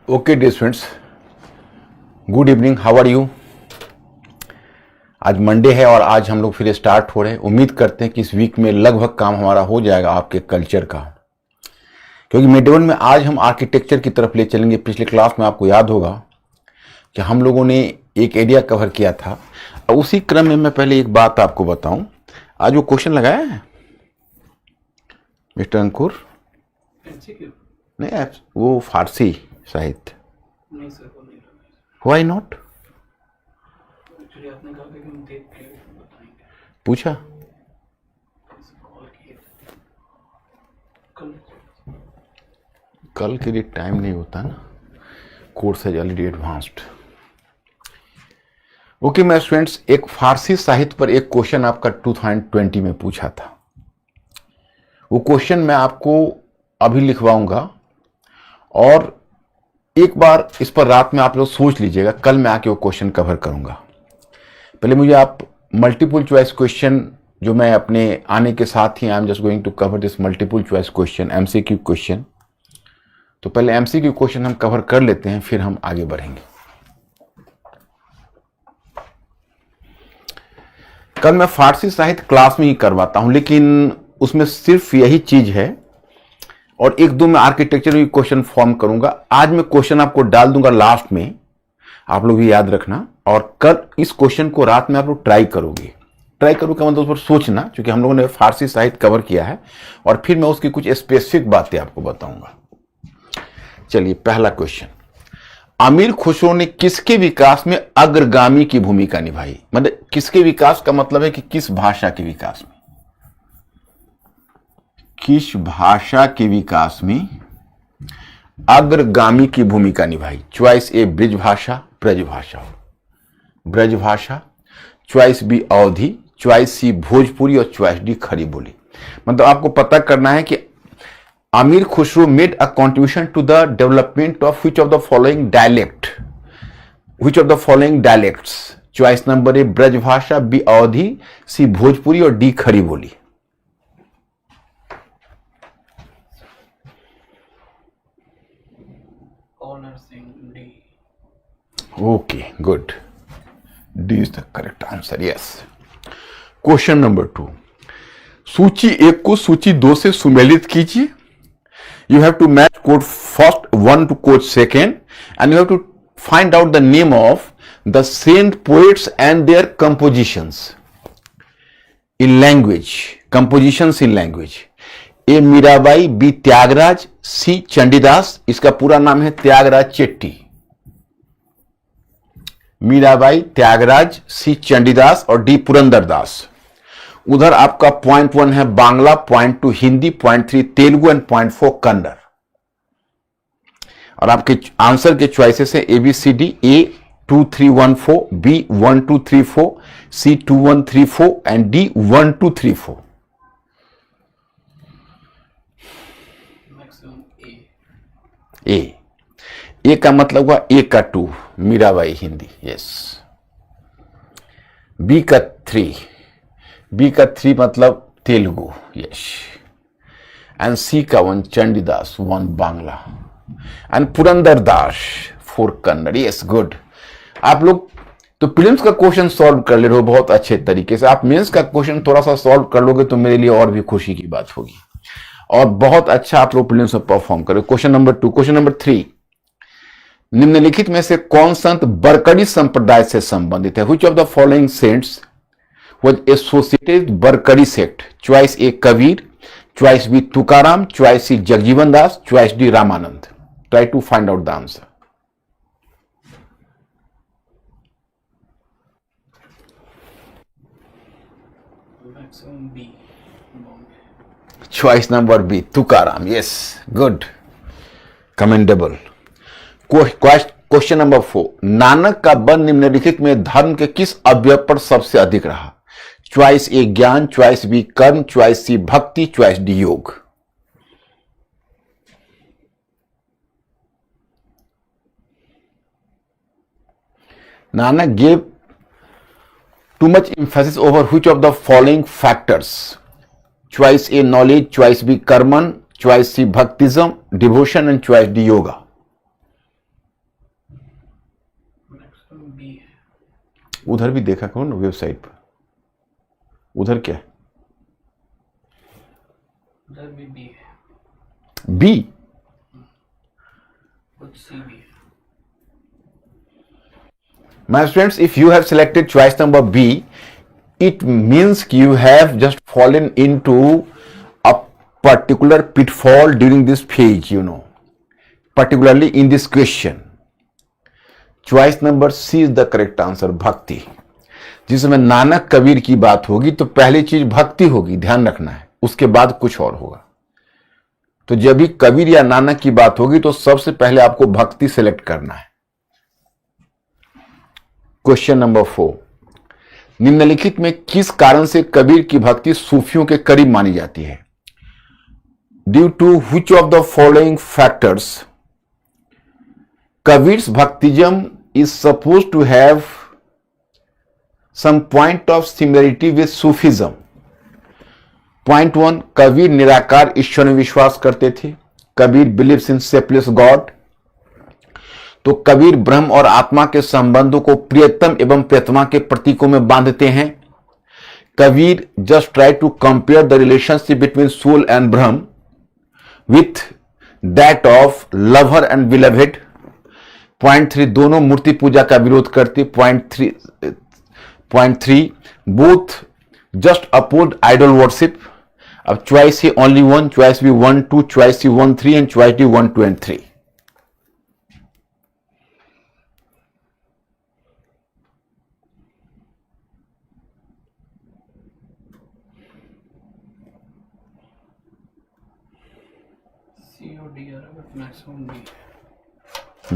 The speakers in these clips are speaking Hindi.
Okay dear friends, good evening, how are you. आज मंडे है और आज हम लोग फिर स्टार्ट हो रहे हैं। उम्मीद करते हैं कि इस वीक में लगभग काम हमारा हो जाएगा आपके कल्चर का, क्योंकि मिड वन में आज हम आर्किटेक्चर की तरफ ले चलेंगे। पिछले क्लास में आपको याद होगा कि हम लोगों ने एक एरिया कवर किया था। और उसी क्रम में मैं पहले एक बात आपको बताऊं, आज वो क्वेश्चन लगाया है मिस्टर अंकुर? नहीं, वो फारसी साहित्य। नहीं सर, वो नहीं लगा। Why not? एक्चुअली आपने कहा कि हम देख के बताएंगे। पूछा कॉल किए कल। कल के लिए टाइम नहीं होता ना, कोर्स है ऑलरेडी एडवांस्ड। ओके मेरे स्टूडेंट्स, एक फारसी साहित्य पर एक क्वेश्चन आपका 2020 में पूछा था। वो क्वेश्चन मैं आपको अभी लिखवाऊंगा और एक बार इस पर रात में आप लोग सोच लीजिएगा। कल मैं आके वो क्वेश्चन कवर करूंगा। पहले मुझे आप मल्टीपल चॉइस क्वेश्चन जो मैं अपने आने के साथ ही I am just going to cover this multiple choice question, MCQ question. तो पहले एमसीक्यू क्वेश्चन हम कवर कर लेते हैं, फिर हम आगे बढ़ेंगे। कल मैं फारसी साहित्य क्लास में ही करवाता हूं, लेकिन उसमें सिर्फ यही चीज है और एक दो मैं आर्किटेक्चर भी क्वेश्चन फॉर्म करूंगा। आज मैं क्वेश्चन आपको डाल दूंगा लास्ट में, आप लोग भी याद रखना। और कल इस क्वेश्चन को रात में आप लोग ट्राई करोगे। ट्राई करो का मतलब उस पर सोचना, क्योंकि हम लोगों ने फारसी साहित्य कवर किया है और फिर मैं उसकी कुछ स्पेसिफिक बातें आपको बताऊंगा। चलिए, पहला क्वेश्चन, अमीर खुसरो ने किसके विकास में अग्रगामी की भूमिका निभाई? मतलब किसके विकास का मतलब है कि किस भाषा के विकास में, किस भाषा के विकास में अग्रगामी की भूमिका निभाई? चॉइस ए ब्रिज भाषा, ब्रज भाषा, ब्रज भाषा। चॉइस बी अवधी, चॉइस सी भोजपुरी और चॉइस डी खड़ी बोली। मतलब आपको पता करना है कि Amir Khusro made a contribution to the development of which of the following dialect, which of the following dialects? Choice number A Braj Bhasha, B Awadhi, C Bhojpuri और D Khari Boli. Honour Singh D. Okay, good. D is the correct answer. Yes. Question number 2. सूची 1 को सूची 2 से सुमेलित कीजिए. You have to match code first one to code second, and you have to find out the name of the saint poets and their compositions in language. Compositions in language. A Mirabai, B Tyagaraja, C Chandidas. इसका पूरा नाम है त्यागराज चेट्टी। मीराबाई, त्यागराज, सी चंडीदास और डी पुरंदरदास। उधर आपका पॉइंट 1 है Bangla, point 2 Hindi, point 3 Telugu and point 4 Kannada. और आपके आंसर के चॉइसेस है A B C D, A 2314, B 1234, C 2134 and D 1234। A का मतलब हुआ ए का 2 मीराबाई हिंदी, यस। बी का 3 मतलब तेलुगु, यस। एंड सी का 1 Chandidas, 1 Bangla and Purandara Dasa 4 Kannada, yes, good. आप लोग तो प्रीलिम्स का क्वेश्चन सॉल्व कर ले रहे हो बहुत अच्छे तरीके से। आप मेंस का क्वेश्चन थोड़ा सा सॉल्व कर लोगे तो मेरे लिए और भी खुशी की बात होगी और बहुत अच्छा आप लोग प्रीलिम्स में परफॉर्म करोगे। Question number 2। क्वेश्चन नंबर 3, निम्नलिखित में से कौन संत बरकड़ी संप्रदाय से संबंधित है? Which of the following saints was associated with Warkari sect? Choice A Kabir, choice B Tukaram, choice C Jagjivan Das, choice D Ramanand. Try to find out the answer. Maximum B. Choice number B Tukaram, yes, good, commendable. Question number 4, Nanak का बल निम्नलिखित में धर्म के किस अवयव पर सबसे अधिक रहा? चॉइस ए ज्ञान, चॉइस बी कर्म, चॉइस सी भक्ति, चॉइस डी योग। Nanak gave too much emphasis over which of the following factors? Choice A knowledge, choice B karman, choice C bhaktism, devotion and choice D yoga. B है। उधर भी देखा करो ना वेबसाइट पर, उधर क्या है? उधर भी बी है, बी? कुछ सी भी है। My friends, if you have selected choice number B, it means you have just fallen into a particular pitfall during this page, particularly in this question. Choice number C is the correct answer, भक्ति। जिसमें नानक कबीर की बात होगी तो पहली चीज भक्ति होगी, ध्यान रखना है, उसके बाद कुछ और होगा। तो जब भी कबीर या नानक की बात होगी तो सबसे पहले आपको भक्ति सेलेक्ट करना है। क्वेश्चन नंबर 4, निम्नलिखित में किस कारण से कबीर की भक्ति सूफियों के करीब मानी जाती है? Due to which of the following factors Kabir's भक्तिज्म is suppose to have some point of similarity with Sufism? Point 1, Kabir निराकार ईश्वर में विश्वास करते थे। Kabir believes in shapeless god. तो कबीर ब्रह्म और आत्मा के संबंधों को प्रियतम एवं प्रियतमा के प्रतीकों में बांधते हैं। Kabir just try to compare the relationship between soul and Brahm with that of lover and beloved. Point 3, दोनों मूर्ति पूजा का विरोध करते। Point 3, both just oppose idol worship. अब चॉइस है ओनली 1, चॉइस भी 1 2, choice 1 3 and choice 1 2 and 3। C और डी आ रहा है, बट मैक्सिमम बी है।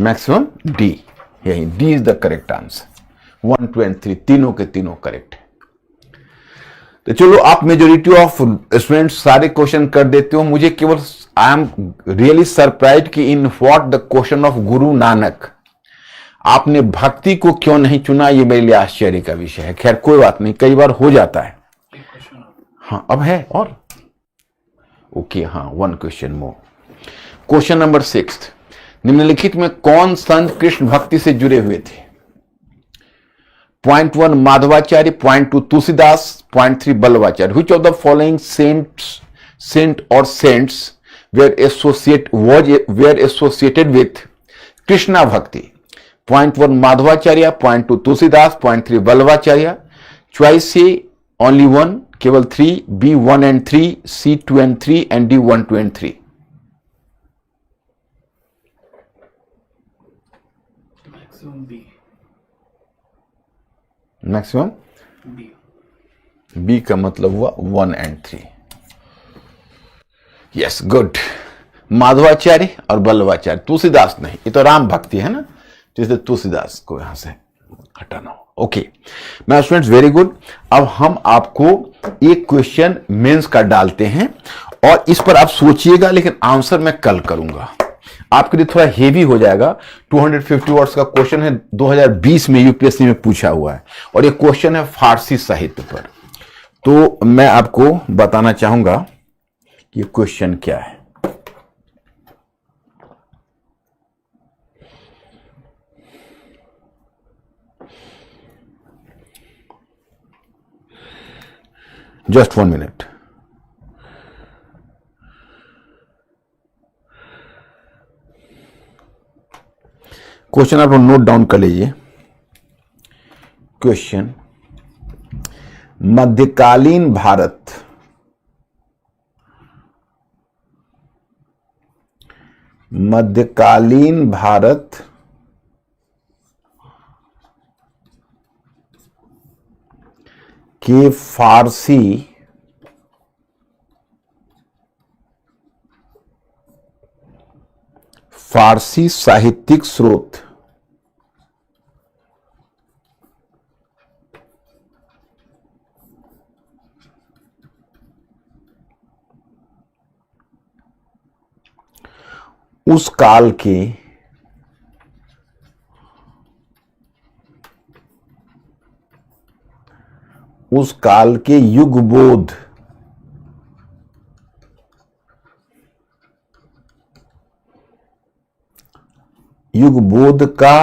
मैक्सिमम डी, यही D is the correct answer. 1 2 and 3 तीनों के तीनों करेक्ट है। तो चलो, आप मेजोरिटी ऑफ स्टूडेंट्स सारे क्वेश्चन कर देते हो। मुझे केवल आई एम रियली सरप्राइज कि in what the question of Guru Nanak आपने भक्ति को क्यों नहीं चुना, ये मेरे लिए आश्चर्य का विषय है। खैर कोई बात नहीं, कई बार हो जाता है। एक क्वेश्चन हाँ, अब है और ओके, हाँ 1 क्वेश्चन मोर। क्वेश्चन नंबर 6, निम्नलिखित में कौन संत कृष्ण भक्ति से जुड़े हुए थे? Point 1, Madhvacharya. Point 2, Tulsidas. Point 3, Vallabhacharya. Which of the following saint or saints were associated with Krishna bhakti? Point 1, Madhvacharya. Point 2, Tulsidas. Point 3, Vallabhacharya. Choice A only 1, केवल 3, B 1 and 3, C 2 and 3 and D 1 2 and 3। Maximum B. Maximum B. B का मतलब हुआ 1 एंड 3। Yes, good. माधवाचार्य और बल्लवाचार्य, तुलसीदास नहीं, ये तो राम भक्ति है ना, तो इसलिए तुलसीदास को यहां से हटाना हो। ओके मैं स्टूडेंट्स, वेरी गुड। अब हम आपको एक क्वेश्चन मेंस का डालते हैं और इस पर आप सोचिएगा, लेकिन आंसर मैं कल करूंगा। आपके लिए थोड़ा हेवी हो जाएगा। 250 वर्ड्स का क्वेश्चन है, 2020 में यूपीएससी में पूछा हुआ है और ये क्वेश्चन है फारसी साहित्य पर। तो मैं आपको बताना चाहूंगा कि क्वेश्चन क्या है। Just 1 minute. क्वेश्चन आप नोट डाउन कर लीजिए। क्वेश्चन, मध्यकालीन भारत के फारसी साहित्यिक स्रोत उस काल के युगबोध का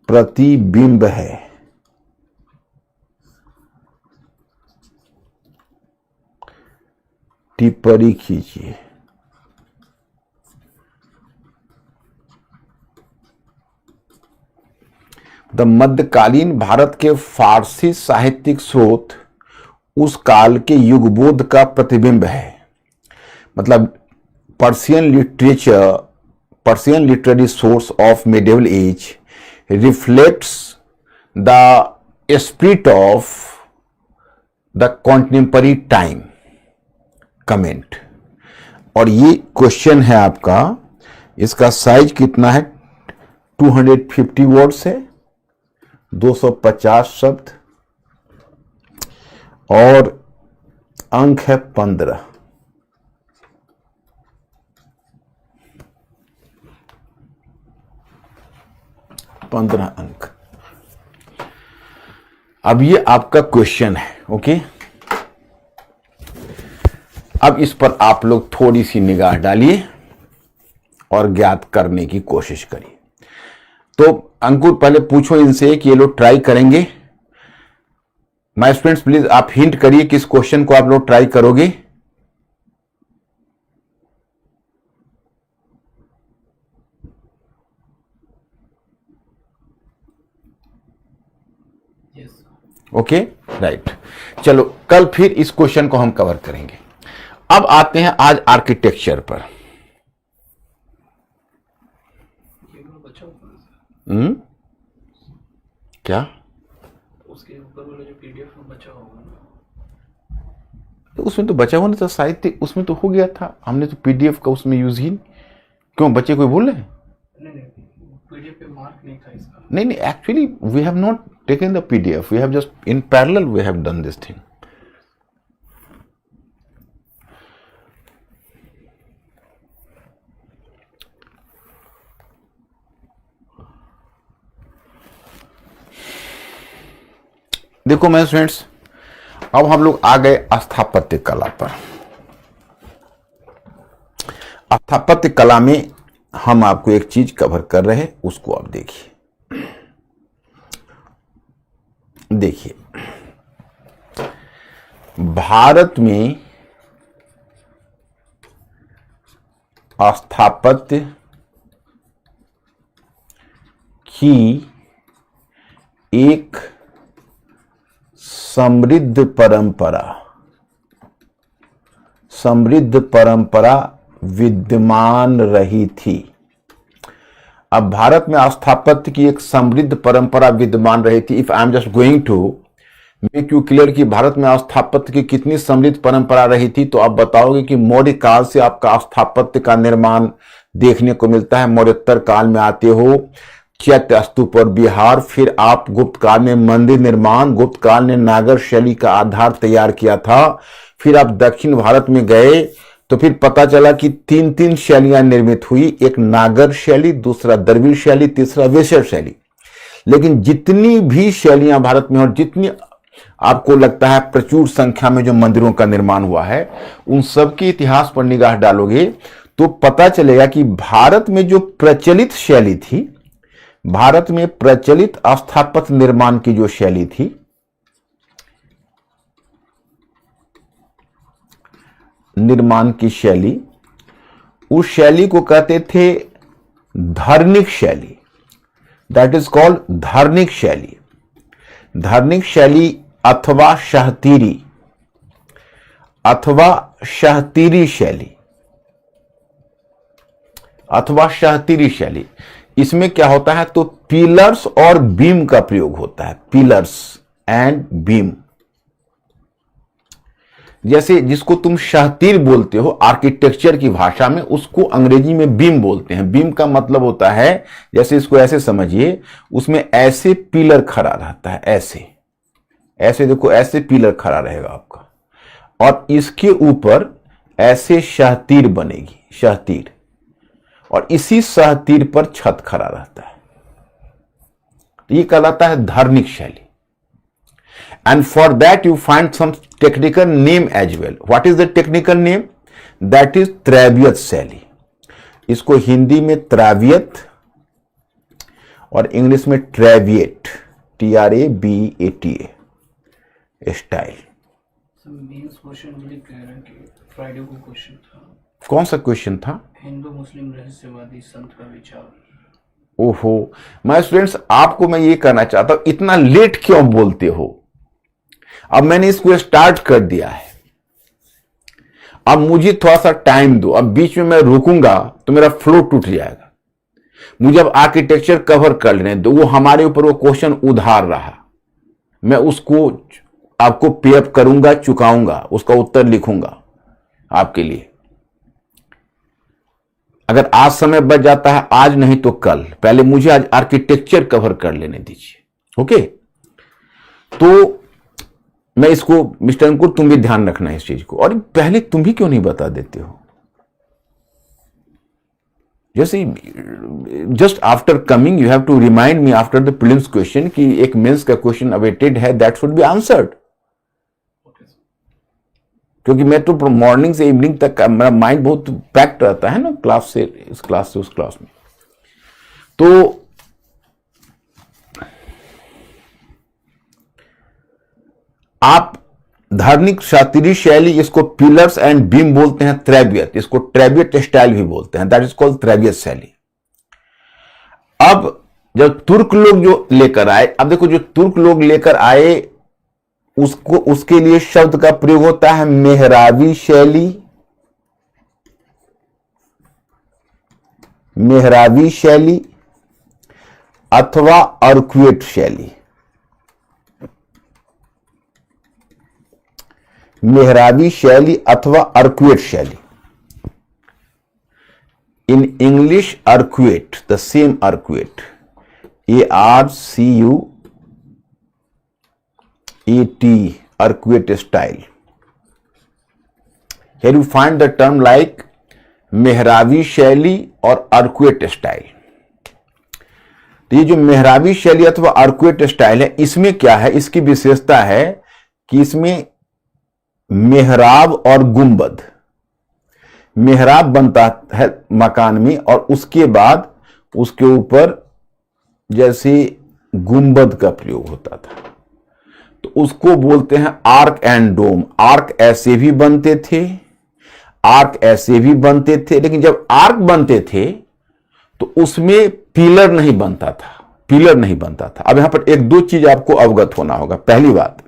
प्रतिबिंब है। टिप्पणी कीजिए। द मध्यकालीन भारत के फारसी साहित्यिक स्रोत उस काल के युगबोध का प्रतिबिंब है। मतलब Persian literary source of medieval age reflects the spirit of the contemporary time. Comment. और ये क्वेश्चन है आपका, इसका साइज कितना है? 250 वर्ड्स है, 250 शब्द, और अंक है 15। अंक। अब ये आपका क्वेश्चन है। ओके, अब इस पर आप लोग थोड़ी सी निगाह डालिए और ज्ञात करने की कोशिश करिए। तो अंकुर पहले पूछो इनसे कि ये लोग ट्राई करेंगे। माय स्टूडेंट्स प्लीज आप हिंट करिए किस क्वेश्चन को आप लोग ट्राई करोगे। यस। Okay, right. चलो कल फिर इस क्वेश्चन को हम कवर करेंगे। अब आते हैं आज आर्किटेक्चर पर। ये वाला बचा होगा ना? क्या? उसके ऊपर वाला जो पीडीएफ में बचा होगा ना? तो उसमें तो बचा हुआ ना था, साहित्य उसमें तो हो गया था। हमने तो पीडीएफ का उसमें यूज ही नहीं। क्यों, बच्चे कोई बोल रहे हैं? नहीं, पीडीएफ पे मार्क नहीं था इसका। नहीं, actually we have not taken the PDF, we have just in parallel we have done this thing. देखो मेरे स्टूडेंट्स, अब हम लोग आ गए स्थापत्य कला पर। स्थापत्य कला में हम आपको एक चीज कवर कर रहे हैं, उसको आप देखिए। भारत में स्थापत्य की एक समृद्ध परंपरा विद्यमान रही थी। अब भारत में स्थापत्य की एक समृद्ध परंपरा विद्यमान रही थी। If I am just going to make you clear कि भारत में स्थापत्य की कितनी समृद्ध परंपरा रही थी, तो आप बताओगे कि मौर्य काल से आपका स्थापत्य का निर्माण देखने को मिलता है। मौर्योत्तर काल में आते हो, चैत्य स्तूप और बिहार, फिर आप गुप्त काल में मंदिर निर्माण, गुप्त काल ने नागर शैली का आधार तैयार किया था। फिर आप दक्षिण भारत में गए तो फिर पता चला कि तीन तीन शैलियां निर्मित हुई, एक नागर शैली, दूसरा द्रविड़ शैली, तीसरा वेशर शैली। लेकिन जितनी भी शैलियां भारत में और जितनी आपको लगता है प्रचुर संख्या में जो मंदिरों का निर्माण हुआ है, उन सब के इतिहास पर निगाह डालोगे तो पता चलेगा कि भारत में जो प्रचलित शैली थी, भारत में प्रचलित स्थापत्य निर्माण की जो शैली थी, निर्माण की शैली, उस शैली को कहते थे धार्मिक शैली। दैट इज कॉल्ड धार्मिक शैली। धार्मिक शैली अथवा शाहतीरी शैली। इसमें क्या होता है, तो पिलर्स और बीम का प्रयोग होता है। पिलर्स एंड बीम, जैसे जिसको तुम शाहतीर बोलते हो आर्किटेक्चर की भाषा में, उसको अंग्रेजी में बीम बोलते हैं। बीम का मतलब होता है, जैसे इसको ऐसे समझिए, उसमें ऐसे पिलर खड़ा रहता है, ऐसे देखो, ऐसे पिलर खड़ा रहेगा आपका, और इसके ऊपर ऐसे शाहतीर बनेगी, शाहतीर, और इसी शाहतीर पर छत खड़ा रहता है। ये कहलाता है धार्मिक शैली। And for that you find some technical name as well. What is the technical name? That is त्रैवियत शैली। इसको हिंदी में त्रैवियत और इंग्लिश में ट्रेविएट, TRABATA स्टाइल। मेंस क्वेश्चन मुझे कह रहे हैं कि फ्राइडे को क्वेश्चन था, कौन सा क्वेश्चन था? हिंदू मुस्लिम रहस्यवादी संत का विचार। ओहो, माय स्टूडेंट्स, आपको मैं ये कहना चाहता हूं, इतना लेट क्यों बोलते हो? अब मैंने इसको स्टार्ट कर दिया है, अब मुझे थोड़ा सा टाइम दो। अब बीच में मैं रुकूंगा तो मेरा फ्लो टूट जाएगा। मुझे अब आर्किटेक्चर कवर कर लेने दो। वो हमारे ऊपर वो क्वेश्चन उधार रहा, मैं उसको आपको पे अप करूंगा, चुकाऊंगा, उसका उत्तर लिखूंगा आपके लिए। अगर आज समय बच जाता है, आज नहीं तो कल, पहले मुझे आज आर्किटेक्चर कवर कर लेने दीजिए। ओके, तो मैं इसको, मिस्टर अंकुर तुम भी ध्यान रखना इस चीज को। और पहले तुम भी क्यों नहीं बता देते हो? जैसे just after coming you have to remind me after the prelims question कि एक मेंस का क्वेश्चन अवेटेड है, दैट शुड बी आंसर्ड। क्योंकि मैं तो मॉर्निंग से इवनिंग तक मेरा माइंड बहुत पैक्ड रहता है ना, क्लास से इस क्लास से उस क्लास में। तो आप धार्मिक शास्त्रीय शैली, इसको पिलर्स एंड बीम बोलते हैं, ट्रेबियत, इसको ट्रेबियत स्टाइल भी बोलते हैं, दैट इज कॉल्ड ट्रेबियत शैली। अब जब तुर्क लोग जो लेकर आए, अब देखो जो तुर्क लोग लेकर आए उसको, उसके लिए शब्द का प्रयोग होता है मेहराबी शैली, मेहराबी शैली अथवा अर्क्वेट शैली। मेहराबी शैली अथवा अर्क्वेट शैली। In English arcuate, the same arcuate, ARCUAT, arcuate style. Here you find the term like मेहराबी शैली और अर्क्वेट स्टाइल। तो ये जो मेहराबी शैली अथवा अर्क्वेट स्टाइल है, इसमें क्या है, इसकी विशेषता है कि इसमें मेहराब और गुंबद, मेहराब बनता है मकान में और उसके बाद उसके ऊपर जैसे गुंबद का प्रयोग होता था, तो उसको बोलते हैं आर्क एंड डोम। आर्क ऐसे भी बनते थे, आर्क ऐसे भी बनते थे, लेकिन जब आर्क बनते थे तो उसमें पिलर नहीं बनता था, पिलर नहीं बनता था। अब यहां पर एक दो चीज आपको अवगत होना होगा। पहली बात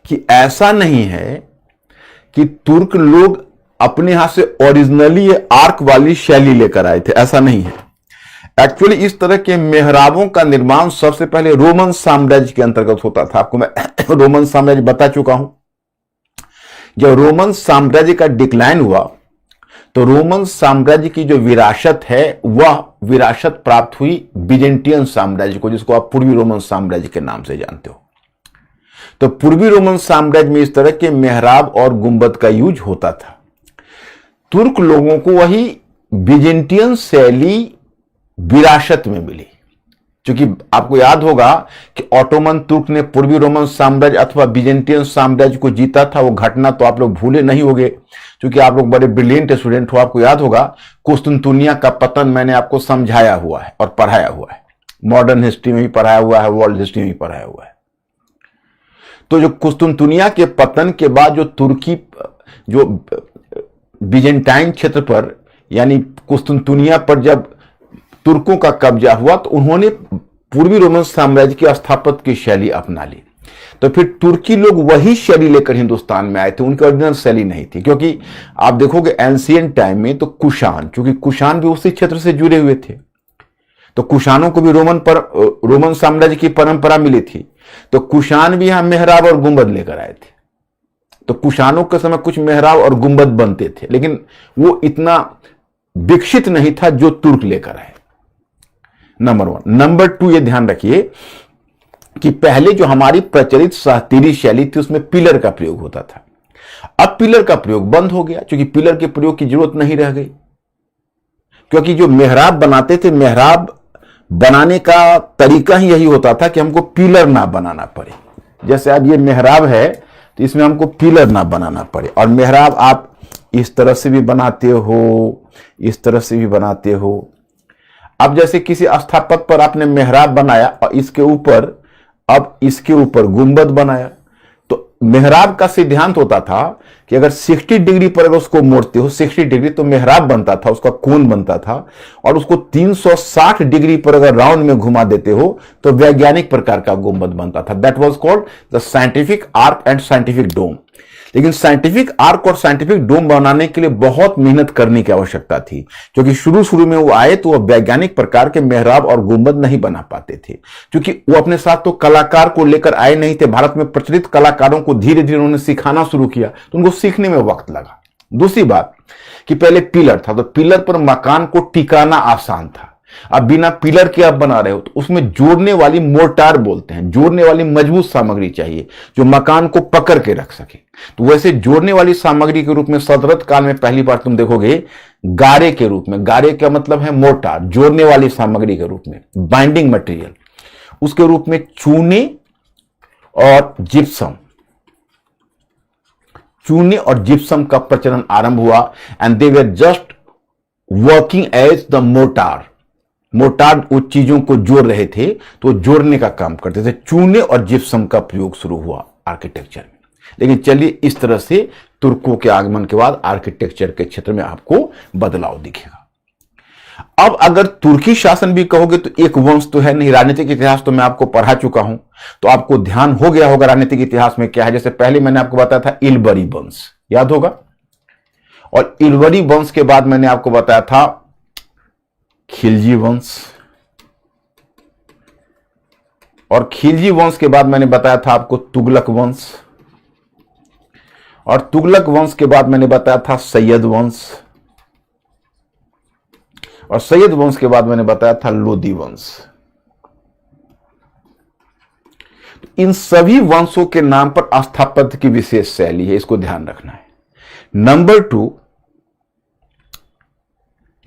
कि ऐसा नहीं है कि तुर्क लोग अपने यहां से ओरिजिनली ये आर्क वाली शैली लेकर आए थे, ऐसा नहीं है। एक्चुअली इस तरह के मेहराबों का निर्माण सबसे पहले रोमन साम्राज्य के अंतर्गत होता था। आपको मैं रोमन साम्राज्य बता चुका हूं। जब रोमन साम्राज्य का डिक्लाइन हुआ तो रोमन साम्राज्य की जो विरासत है वह विरासत प्राप्त हुई बिजेंटियन साम्राज्य को, जिसको आप पूर्वी रोमन साम्राज्य के नाम से जानते हो। तो पूर्वी रोमन साम्राज्य में इस तरह के मेहराब और गुंबद का यूज होता था। तुर्क लोगों को वही बिजेंटियन शैली विरासत में मिली। क्योंकि आपको याद होगा कि ऑटोमन तुर्क ने पूर्वी रोमन साम्राज्य अथवा बिजेंटियन साम्राज्य को जीता था। वो घटना तो आप लोग भूले नहीं होंगे, क्योंकि आप लोग बड़े ब्रिलियंट स्टूडेंट हो। आपको याद होगा कुस्तुनतुनिया का पतन मैंने आपको समझाया हुआ है और पढ़ाया हुआ है, मॉडर्न हिस्ट्री में भी पढ़ाया हुआ है, वर्ल्ड हिस्ट्री में भी पढ़ाया हुआ है। तो जो कुस्तुनतुनिया के पतन के बाद जो तुर्की, जो बिजेंटाइन क्षेत्र पर यानी कुस्तुनतुनिया पर जब तुर्कों का कब्जा हुआ तो उन्होंने पूर्वी रोमन साम्राज्य की स्थापत्य की शैली अपना ली। तो फिर तुर्की लोग वही शैली लेकर हिंदुस्तान में आए थे, उनकी ओरिजिनल शैली नहीं थी। क्योंकि आप देखोगे एंशिएंट टाइम में तो कुषाण, क्योंकि कुषाण भी उसी क्षेत्र से जुड़े हुए थे, तो कुषाणों को भी रोमन साम्राज्य की परंपरा मिली थी। तो कुषाण भी यहां मेहराब और गुंबद लेकर आए थे। तो कुषाणों के समय कुछ मेहराब और गुंबद बनते थे, लेकिन वो इतना विकसित नहीं था जो तुर्क लेकर आए। नंबर 1। नंबर 2, ये ध्यान रखिए कि पहले जो हमारी प्रचलित शास्त्रीय शैली थी उसमें पिलर का प्रयोग होता था। अब पिलर का प्रयोग बंद हो गया, क्योंकि पिलर के प्रयोग की जरूरत नहीं रह गई। क्योंकि जो मेहराब बनाते थे, मेहराब बनाने का तरीका ही यही होता था कि हमको पिलर ना बनाना पड़े। जैसे अब ये मेहराब है तो इसमें हमको पिलर ना बनाना पड़े। और मेहराब आप इस तरह से भी बनाते हो, इस तरह से भी बनाते हो। अब जैसे किसी स्थापत्य पर आपने मेहराब बनाया और इसके ऊपर, अब इसके ऊपर गुंबद बनाया, तो मेहराब का सिद्धांत होता था कि अगर 60 डिग्री पर अगर उसको मोड़ते हो 60 डिग्री, तो मेहराब बनता था, उसका कोण बनता था। और उसको 360 डिग्री पर अगर राउंड में घुमा देते हो तो वैज्ञानिक प्रकार का गुंबद बनता था। That was called the scientific arch and scientific dome. लेकिन साइंटिफिक आर्क और साइंटिफिक डोम बनाने के लिए बहुत मेहनत करने की आवश्यकता थी, क्योंकि शुरू में वो आए तो वो वैज्ञानिक प्रकार के मेहराब और गुंबद नहीं बना पाते थे, क्योंकि वो अपने साथ तो कलाकार को लेकर आए नहीं थे। भारत में प्रचलित कलाकारों को धीरे धीरे उन्होंने सिखाना शुरू किया, तो उनको सीखने में वक्त लगा। दूसरी बात कि पहले पिलर था, तो पिलर पर मकान को टिकाना आसान था। अब बिना पिलर के आप बना रहे हो तो उसमें जोड़ने वाली मोर्टार बोलते हैं, जोड़ने वाली मजबूत सामग्री चाहिए जो मकान को पकड़ के रख सके। तो वैसे जोड़ने वाली सामग्री के रूप में सल्तनत काल में पहली बार तुम देखोगे गारे के रूप में, गारे का मतलब है मोर्टार, जोड़ने वाली सामग्री के रूप में, बाइंडिंग मटेरियल, उसके रूप में चूने और जिप्सम, चूने और जिप्सम का प्रचलन आरंभ हुआ। And they were just working as the mortar. Mortar उस चीजों को जोड़ रहे थे, तो जोड़ने का काम करते थे। चूने और जिप्सम का प्रयोग शुरू हुआ आर्किटेक्चर में। लेकिन चलिए, इस तरह से तुर्कों के आगमन के बाद आर्किटेक्चर के क्षेत्र में आपको बदलाव दिखेगा। अब अगर तुर्की शासन भी कहोगे तो एक वंश तो है नहीं। राजनीतिक इतिहास तो मैं आपको पढ़ा चुका हूं, तो आपको ध्यान हो गया होगा राजनीतिक इतिहास में क्या है। जैसे पहले मैंने आपको बताया था इलबरी वंश, याद होगा। और इलबरी वंश के बाद मैंने आपको बताया था खिलजी वंश, और खिलजी वंश के बाद मैंने बताया था आपको तुगलक वंश, और तुगलक वंश के बाद मैंने बताया था सैयद वंश, और सैयद वंश के बाद मैंने बताया था लोदी वंश। इन सभी वंशों के नाम पर स्थापत्य की विशेष शैली है, इसको ध्यान रखना है। नंबर 2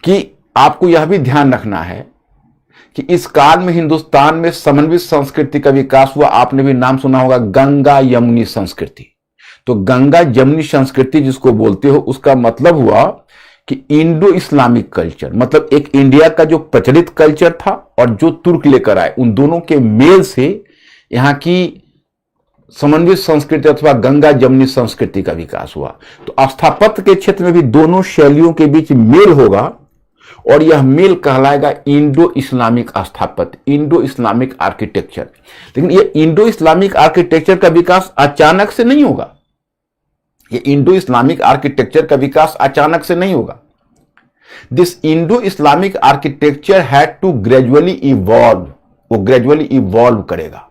कि आपको यह भी ध्यान रखना है कि इस काल में हिंदुस्तान में समन्वित संस्कृति का विकास हुआ। आपने भी नाम सुना होगा गंगा यमुनी संस्कृति। तो गंगा यमुनी संस्कृति जिसको बोलते हो, उसका मतलब हुआ कि इंडो इस्लामिक कल्चर, मतलब एक इंडिया का जो प्रचलित कल्चर था और जो तुर्क लेकर आए, उन दोनों के मेल से यहां की समन्वित संस्कृति अथवा गंगा यमुनी संस्कृति का विकास हुआ। तो स्थापत्य के क्षेत्र में भी दोनों शैलियों के बीच मेल होगा, और यह मेल कहलाएगा इंडो इस्लामिक स्थापत्य, इंडो इस्लामिक आर्किटेक्चर। लेकिन यह इंडो इस्लामिक आर्किटेक्चर का विकास अचानक से नहीं होगा। यह इंडो इस्लामिक आर्किटेक्चर का विकास अचानक से नहीं होगा। This Indo Islamic architecture had to gradually evolve, वो ग्रेजुअली इवॉल्व करेगा।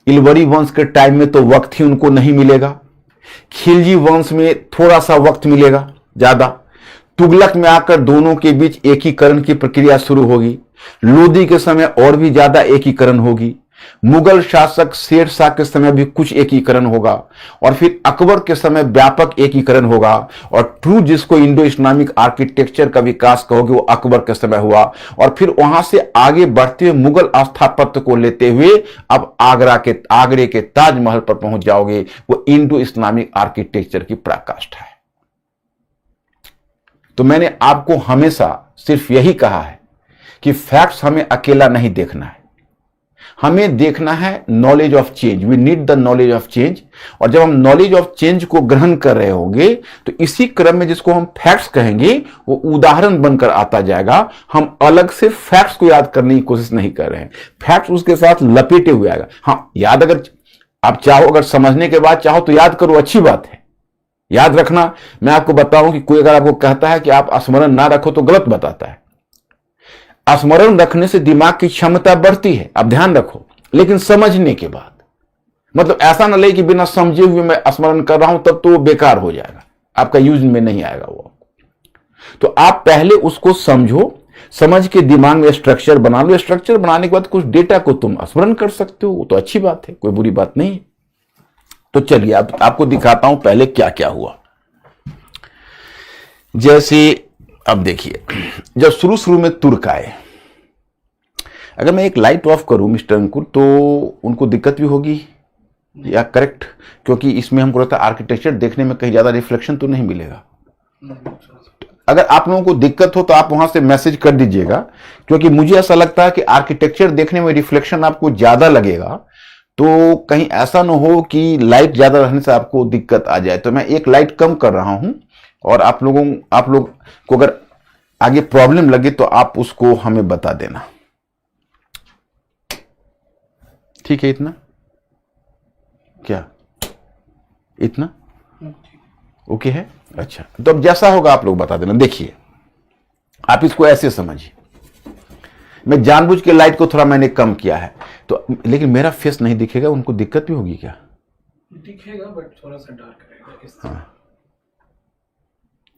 इलबरी वंश के टाइम में तो वक्त ही उनको नहीं मिलेगा, खिलजी वंश में थोड़ा सा वक्त मिलेगा ज्यादा, तुगलक में आकर दोनों के बीच एकीकरण की प्रक्रिया शुरू होगी, लोदी के समय और भी ज्यादा एकीकरण होगी, मुगल शासक शेर शाह के समय भी कुछ एकीकरण होगा, और फिर अकबर के समय व्यापक एकीकरण होगा। और ट्रू जिसको इंडो इस्लामिक आर्किटेक्चर का विकास कहोगे वो अकबर के समय हुआ। और फिर वहां से आगे बढ़ते हुए मुगल स्थापत्य को लेते हुए अब आगरे के ताजमहल पर पहुंच जाओगे, वो इंडो इस्लामिक आर्किटेक्चर की पराकाष्ठा है। तो मैंने आपको हमेशा सिर्फ यही कहा है कि फैक्ट्स हमें अकेला नहीं देखना है, हमें देखना है knowledge of change. We need the knowledge of change. और जब हम नॉलेज ऑफ चेंज को ग्रहण कर रहे होंगे तो इसी क्रम में जिसको हम फैक्ट्स कहेंगे वो उदाहरण बनकर आता जाएगा। हम अलग से फैक्ट्स को याद करने की कोशिश नहीं कर रहे हैं, फैक्ट्स उसके साथ लपेटे हुए आएगा। हाँ, याद अगर आप चाहो, अगर समझने के बाद चाहो तो याद करो, अच्छी बात है। याद रखना, मैं आपको बताऊं कि कोई अगर आपको कहता है कि आप स्मरण ना रखो तो गलत बताता है। स्मरण रखने से दिमाग की क्षमता बढ़ती है, आप ध्यान रखो, लेकिन समझने के बाद। मतलब ऐसा ना ले कि बिना समझे हुए मैं स्मरण कर रहा हूं, तब तो वो बेकार हो जाएगा, आपका यूज में नहीं आएगा वो। तो आप पहले उसको समझो, समझ के दिमाग में स्ट्रक्चर बना लो। स्ट्रक्चर बनाने के बाद कुछ डेटा को तुम स्मरण कर सकते हो, वो तो अच्छी बात है, कोई बुरी बात नहीं है। तो चलिए आपको दिखाता हूं पहले क्या क्या हुआ। जैसे अब देखिए, जब शुरू में तुर्क आए, अगर मैं एक लाइट ऑफ करूं मिस्टर अंकुर तो उनको दिक्कत भी होगी या करेक्ट? क्योंकि इसमें हमको लगता है आर्किटेक्चर देखने में कहीं ज्यादा रिफ्लेक्शन तो नहीं मिलेगा। अगर आप लोगों को दिक्कत हो तो आप वहां से मैसेज कर दीजिएगा, क्योंकि मुझे ऐसा लगता है कि आर्किटेक्चर देखने में रिफ्लेक्शन आपको ज्यादा लगेगा, तो कहीं ऐसा ना हो कि लाइट ज्यादा रहने से आपको दिक्कत आ जाए। तो मैं एक लाइट कम कर रहा हूं, और आप लोग को अगर आगे प्रॉब्लम लगे तो आप उसको हमें बता देना। ठीक है, इतना क्या, इतना ओके है? अच्छा, तो अब जैसा होगा आप लोग बता देना। देखिए, आप इसको ऐसे समझिए, मैं जानबूझ के लाइट को थोड़ा मैंने कम किया है, तो लेकिन मेरा फेस नहीं दिखेगा, उनको दिक्कत भी होगी क्या? दिखेगा बट थोड़ा सा डार्क रहेगा इस तरह। हाँ,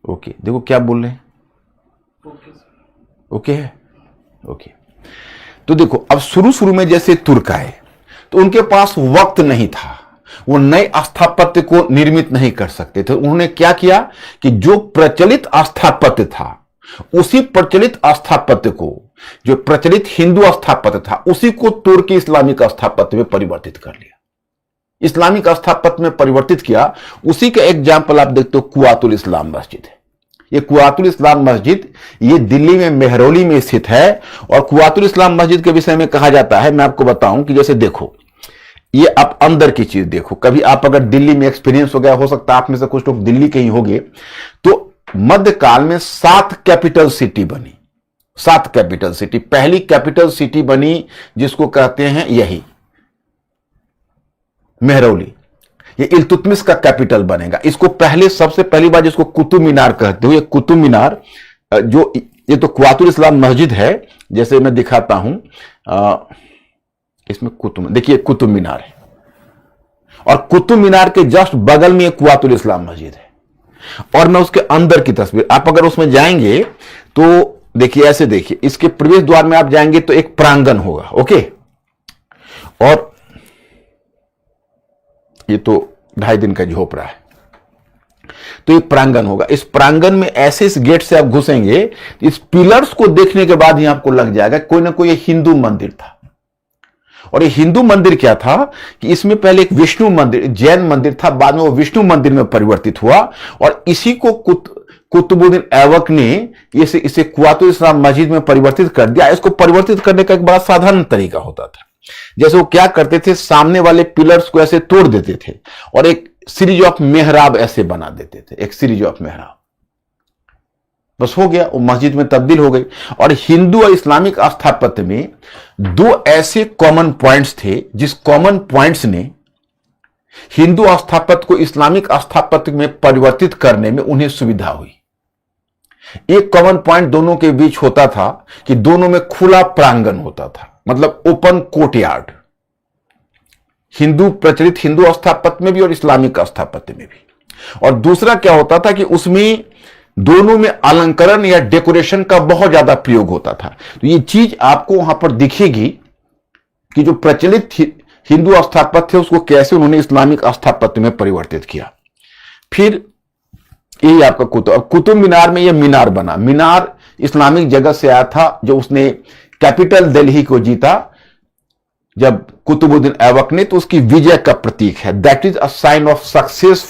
ओके, देखो क्या बोल रहे हैं, ओके सर। ओके है, ओके। तो देखो, अब शुरू शुरू में जैसे तुर्क आए तो उनके पास वक्त नहीं था, वो नए स्थापत्य को निर्मित नहीं कर सकते थे। उन्होंने क्या किया कि जो प्रचलित स्थापत्य था, उसी प्रचलित स्थापत्य को, जो प्रचलित हिंदू स्थापत्य था, उसी को तोड़ के इस्लामिक स्थापत्य में परिवर्तित कर लिया। इस्लामिक स्थापत्य में परिवर्तित किया, उसी का एग्जाम्पल आप देखते हो कुआतुल इस्लाम मस्जिद है। ये कुआतुल इस्लाम मस्जिद ये दिल्ली में मेहरौली में स्थित है। और कुआतुल इस्लाम मस्जिद के विषय में कहा जाता है, मैं आपको बताऊं कि जैसे देखो, ये आप अंदर की चीज देखो, कभी आप अगर दिल्ली में एक्सपीरियंस हो गया, हो सकता है आप में से कुछ लोग दिल्ली के ही होंगे, तो मध्यकाल में 7 कैपिटल सिटी बनी। 7 कैपिटल सिटी, पहली कैपिटल सिटी बनी जिसको कहते हैं यही मेहरौली, ये इल्तुतमिश का कैपिटल बनेगा। इसको पहले, सबसे पहली बार जिसको कुतुब मीनार कहते हो, ये कुतुब मीनार, जो ये तो कुआतुल इस्लाम मस्जिद है, जैसे मैं दिखाता हूं, इसमें कुतुब, देखिए कुतुब मीनार है, और कुतुब मीनार के जस्ट बगल में एक कुआतुल इस्लाम मस्जिद है। और मैं उसके अंदर की तस्वीर, आप अगर उसमें जाएंगे तो देखिए, ऐसे देखिए, इसके प्रवेश द्वार में आप जाएंगे तो एक प्रांगण होगा, ओके, और ये तो 2.5 दिन का झोपड़ा है, तो ये प्रांगण होगा। इस प्रांगण में ऐसे इस गेट से आप घुसेंगे, इस पिलर्स को देखने के बाद ही आपको लग जाएगा कोई ना कोई हिंदू मंदिर था। और ये हिंदू मंदिर क्या था कि इसमें पहले एक विष्णु मंदिर, जैन मंदिर था, बाद में वो विष्णु मंदिर में परिवर्तित हुआ, और इसी को कुतुबुद्दीन ऐबक ने इसे कुआतुल इस्लाम मस्जिद में परिवर्तित कर दिया। इसको परिवर्तित करने का एक बड़ा साधारण तरीका होता था। जैसे वो क्या करते थे, सामने वाले पिलर्स को ऐसे तोड़ देते थे और एक सीरीज ऑफ मेहराब ऐसे बना देते थे, एक सीरीज ऑफ मेहराब, बस हो गया, वो मस्जिद में तब्दील हो गई। और हिंदू और इस्लामिक स्थापत्य में 2 ऐसे कॉमन पॉइंट्स थे, जिस कॉमन पॉइंट्स ने हिंदू स्थापत्य को इस्लामिक स्थापत्य में परिवर्तित करने में उन्हें सुविधा हुई। एक कॉमन पॉइंट दोनों के बीच होता था कि दोनों में खुला प्रांगण होता था, मतलब ओपन कोर्टयार्ड, प्रचलित हिंदू स्थापत्य में भी और इस्लामिक स्थापत्य में भी। और दूसरा क्या होता था कि उसमें दोनों में अलंकरण या डेकोरेशन का बहुत ज्यादा प्रयोग होता था। तो ये चीज आपको वहां पर दिखेगी कि जो प्रचलित हिंदू स्थापत्य है उसको कैसे उन्होंने इस्लामिक स्थापत्य में परिवर्तित किया। फिर यही आपका कुतुब मीनार में यह मीनार बना। मीनार इस्लामिक जगत से आया था, जो उसने कैपिटल दिल्ली को जीता जब कुतुबुद्दीन ऐबक ने, तो उसकी विजय का प्रतीक है। That is a sign of success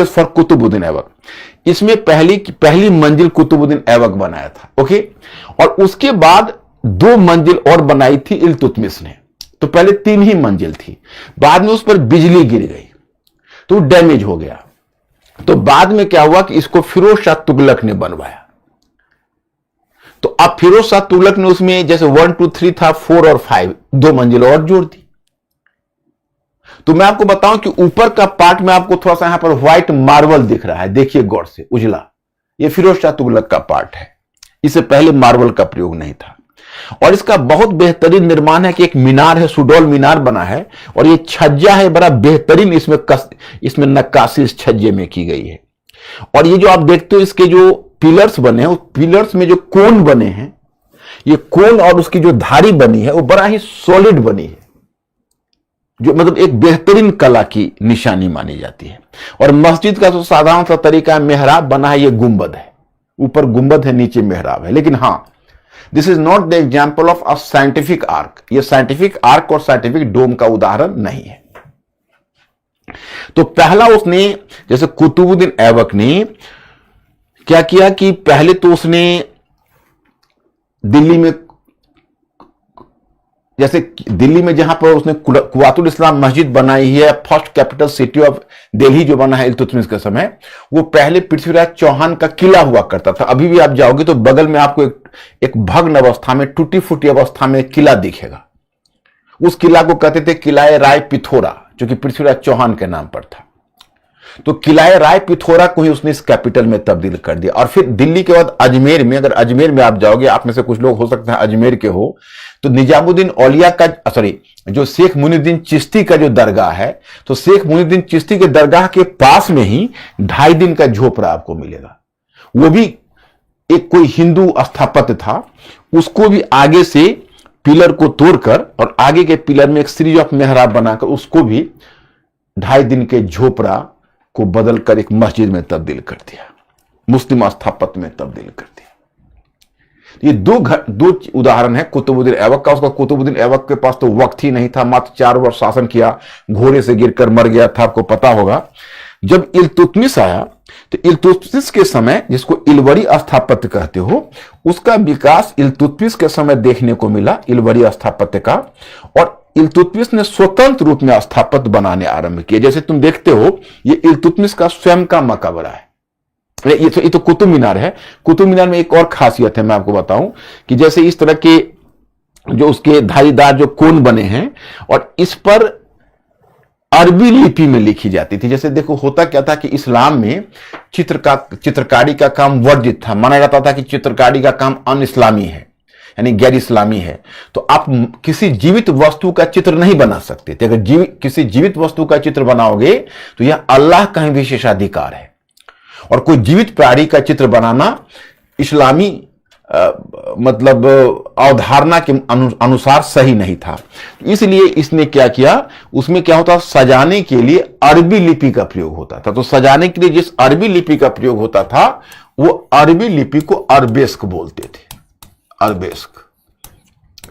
for Qutbuddin Aibak. इसमें पहली मंजिल कुतुबुद्दीन ऐबक बनाया था, ओके। और उसके बाद 2 मंजिल और बनाई थी इल्तुतमिश ने। तो पहले 3 ही मंजिल थी, बाद में उस पर बिजली गिर गई तो डैमेज हो गया। तो बाद में क्या हुआ कि इसको फिरोज शाह तुगलक ने बनवाया। तो अब फिरोज शाह तुगलक ने उसमें जैसे 1 2 3 था, 4 और 5 2 मंजिल और जोड़ दी। तो मैं आपको बताऊं कि ऊपर का पार्ट में आपको थोड़ा सा यहां पर व्हाइट मार्बल दिख रहा है, देखिए गौर से, उजला, ये फिरोज शाह तुगलक का पार्ट है। इससे पहले मार्बल का प्रयोग नहीं था। और इसका बहुत बेहतरीन निर्माण है कि एक मीनार है, सुडौल मीनार बना है, और ये छज्जा है, बड़ा बेहतरीन इसमें नक्काशी इस छज्जे में की गई है। और ये जो आप देखते हो इसके जो पिलर्स बने हैं, उस पिलर्स में जो कोन बने हैं, ये कोन और उसकी जो धारी बनी है वो बड़ा ही सॉलिड बनी है, जो मतलब एक बेहतरीन कला की निशानी मानी जाती है। और मस्जिद का जो साधारण सा तरीका है, मेहराब बना है, ये गुंबद है, ऊपर गुंबद है, नीचे मेहराब है। लेकिन हां, this is not the example of a scientific arc. ये साइंटिफिक आर्क और साइंटिफिक डोम का उदाहरण नहीं है। तो पहला उसने, जैसे कुतुबुद्दीन ऐबक ने क्या किया कि पहले तो उसने दिल्ली में, जैसे दिल्ली में जहां पर उसने कुव्वातुल इस्लाम मस्जिद बनाई है, first capital city of Delhi जो बना है इल्तुतमिश के समय, वो पहले पृथ्वीराज चौहान का किला हुआ करता था। अभी भी आप जाओगे तो बगल में आपको एक भग्न अवस्था में, टूटी फूटी अवस्था में एक किला दिखेगा। उस किला को कहते थे किलाए राय पिथौरा, जो कि पृथ्वीराज चौहान के नाम पर था। तो किलाए राय पिथौरा को ही उसने इस कैपिटल में तब्दील कर दिया। और फिर दिल्ली के बाद अजमेर में, अगर अजमेर में आप जाओगे, आप में से कुछ लोग हो सकते हैं अजमेर के हो, तो निजामुद्दीन औलिया का, सॉरी, जो शेख मुइनुद्दीन चिश्ती का जो दरगाह है, तो शेख मुइनुद्दीन चिश्ती के दरगाह के पास में ही 2.5 दिन का झोपड़ा आपको मिलेगा। वो भी एक कोई हिंदू स्थापत्य था, उसको भी आगे से पिलर को तोड़कर और आगे के पिलर में एक सीरीज ऑफ मेहराब बनाकर उसको भी 2.5 दिन के झोपड़ा को बदलकर एक मस्जिद में तब्दील कर दिया, मुस्लिम स्थापत्य में तब्दील कर दिया। ये दो उदाहरण है कुतुबुद्दीन ऐबक का। उसका कुतुबुद्दीन ऐबक के पास तो वक्त ही नहीं था, मात्र 4 वर्ष शासन किया, घोड़े से गिरकर मर गया था, आपको पता होगा। जब इल्तुतमिश आया तो इल्तुतमिश के समय, जिसको इलवरी स्थापत्य कहते हो, उसका विकास इल्तुतमिश के समय देखने को मिला, इलवरी स्थापत्य का। और इल्तुतमिश ने स्वतंत्र रूप में स्थापत्य बनाने आरंभ किए। जैसे तुम देखते हो, ये इल्तुतमिश का स्वयं का मकबरा है। ये तो कुतुब मीनार है। कुतुब मीनार में एक और खासियत है, मैं आपको बताऊं कि जैसे इस तरह के जो उसके धारीदार जो कोन बने हैं, और इस पर अरबी लिपि में लिखी जाती थी। जैसे देखो, होता क्या था कि इस्लाम में चित्रकारी का काम वर्जित था, माना जाता था कि चित्रकारी का काम अन इस्लामी है, यानी गैर इस्लामी है। तो आप किसी जीवित वस्तु का चित्र नहीं बना सकते थे। अगर किसी जीवित वस्तु का चित्र बनाओगे तो यह अल्लाह का ही विशेषाधिकार है, और कोई जीवित प्राणी का चित्र बनाना इस्लामी मतलब अवधारणा के अनुसार सही नहीं था। इसलिए इसने क्या किया, उसमें क्या होता, सजाने के लिए अरबी लिपि का प्रयोग होता था। तो सजाने के लिए जिस अरबी लिपि का प्रयोग होता था, वो अरबी लिपि को अरबेस्क बोलते थे। अरबेस्क,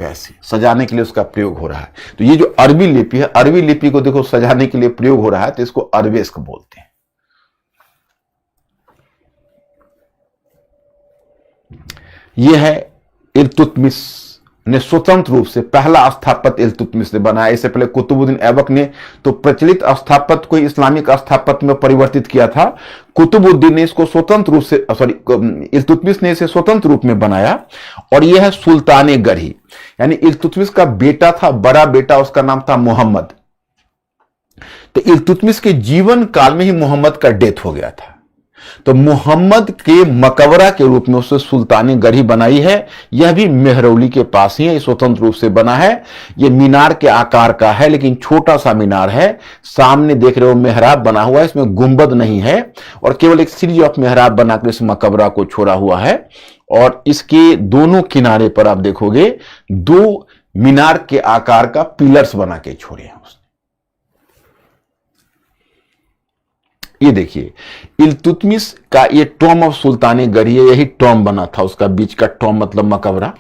ऐसे सजाने के लिए उसका प्रयोग हो रहा है। तो ये जो अरबी लिपि है, अरबी लिपि को देखो सजाने के लिए प्रयोग हो रहा है, तो इसको अरबेस्क बोलते हैं। यह है इल्तुतमिश ने स्वतंत्र रूप से पहला स्थापत्य इल्तुतमिश ने बनाया। इससे पहले कुतुबुद्दीन ऐबक ने तो प्रचलित स्थापत्य को इस्लामिक स्थापत्य में परिवर्तित किया था। कुतुबुद्दीन ने इसको स्वतंत्र रूप से, इल्तुतमिश ने इसे स्वतंत्र रूप में बनाया। और यह है सुल्तान गढ़ी, यानी इल्तुतमिश का बेटा था, बड़ा बेटा, उसका नाम था मोहम्मद। तो इल्तुतमिश के जीवन काल में ही मोहम्मद का डेथ हो गया था। तो मोहम्मद के मकबरा के रूप में उससे सुल्तानी गढ़ी बनाई है। यह भी मेहरौली के पास ही है, स्वतंत्र रूप से बना है। यह मीनार के आकार का है, लेकिन छोटा सा मीनार है। सामने देख रहे हो मेहराब बना हुआ है, इसमें गुंबद नहीं है, और केवल एक सीरीज ऑफ मेहराब बनाकर इस मकबरा को छोड़ा हुआ है। और इसके दोनों किनारे पर आप देखोगे 2 मीनार के आकार का पिलर्स बना के छोड़े हैं उसने। ये देखिए, इल्तुतमिश का ये टॉम ऑफ सुल्तानी गढ़ी है, यही टॉम बना था उसका, बीच का टॉम मतलब मकबरा।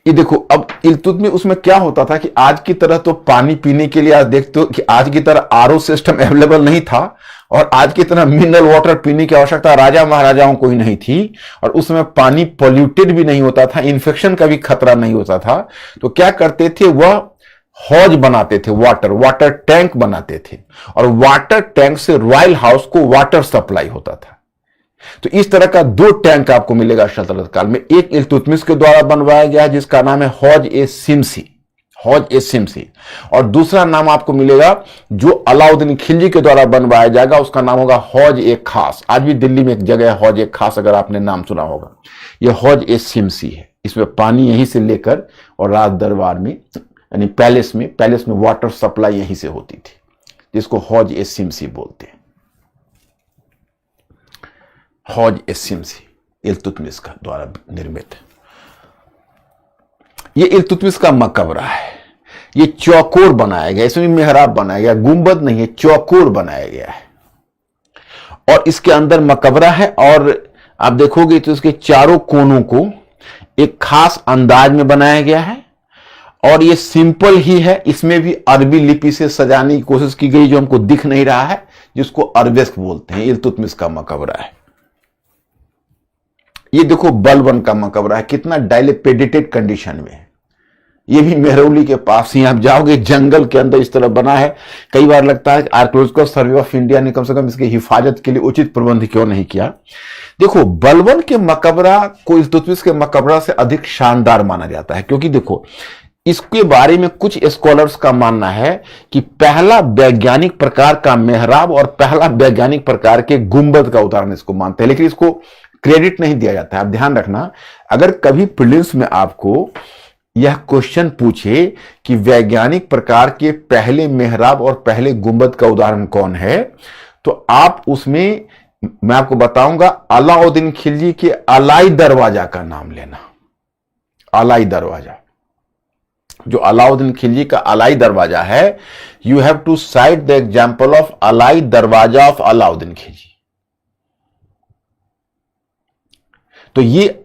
ये देखो, अब इल्तुतमिश उसमें क्या होता था कि आज की तरह तो पानी पीने के लिए आज देखते हो कि आज की तरह आरओ सिस्टम अवेलेबल नहीं था, और आज की तरह मिनरल वाटर पीने की आवश्यकता राजा महाराजाओं को ही नहीं थी, और उसमें पानी पोल्यूटेड भी नहीं होता था, इन्फेक्शन का भी खतरा नहीं होता था। तो क्या करते थे, वह हौज बनाते थे, वाटर टैंक बनाते थे, और वाटर टैंक से रॉयल हाउस को वाटर सप्लाई होता था। तो इस तरह का 2 टैंक आपको मिलेगा सल्तनत काल में। एक इल्तुतमिश के द्वारा बनवाया गया जिसका नाम है हौज ए सिमसी, और दूसरा नाम आपको मिलेगा जो अलाउद्दीन खिलजी के द्वारा बनवाया जाएगा, उसका नाम होगा हौज ए खास। आज भी दिल्ली में एक जगह है हौज ए खास, अगर आपने नाम सुना होगा। यह हौज ए सिमसी है। इसमें पानी यहीं से लेकर और राज दरबार में, यानी पैलेस में वाटर सप्लाई यहीं से होती थी, जिसको हौज ए सिमसी बोलते हैं। हौज ए सिमसी इल्तुतमिश का द्वारा निर्मित। ये इल्तुतमिश का मकबरा है। ये चौकोर बनाया गया, इसमें मेहराब बनाया गया, गुंबद नहीं है, चौकोर बनाया गया है। और इसके अंदर मकबरा है, और आप देखोगे तो इसके चारों कोनों को एक खास अंदाज में बनाया गया है। और ये सिंपल ही है, इसमें भी अरबी लिपि से सजाने की कोशिश की गई जो हमको दिख नहीं रहा है, जिसको अरबेस्क बोलते हैं। इल्तुतमिश का मकबरा है। ये देखो बलबन का मकबरा है, कितना डायलेपेडिटेड कंडीशन में है। ये भी मेहरौली के पास ही, आप जाओगे जंगल के अंदर इस तरह बना है। कई बार लगता है आर्कियोलॉजिकल सर्वे ऑफ इंडिया ने कम से कम इसकी हिफाजत के लिए उचित प्रबंध क्यों नहीं किया। देखो बलबन के मकबरा को इल्तुतमिश के मकबरा से अधिक शानदार माना जाता है, क्योंकि देखो इसके बारे में कुछ स्कॉलर्स का मानना है कि पहला वैज्ञानिक प्रकार का मेहराब और पहला वैज्ञानिक प्रकार के गुंबद का उदाहरण इसको मानते हैं, लेकिन इसको क्रेडिट नहीं दिया जाता है। आप ध्यान रखना, अगर कभी प्रीलिम्स में आपको यह क्वेश्चन पूछे कि वैज्ञानिक प्रकार के पहले मेहराब और पहले गुंबद का उदाहरण कौन है, तो आप उसमें मैं आपको बताऊंगा अलाउद्दीन खिलजी के अलाई दरवाजा का नाम लेना। अलाई दरवाजा, जो अलाउद्दीन खिलजी का अलाई दरवाजा है, you have to cite the example of Alai Darwaza of Alauddin Khilji. तो ये,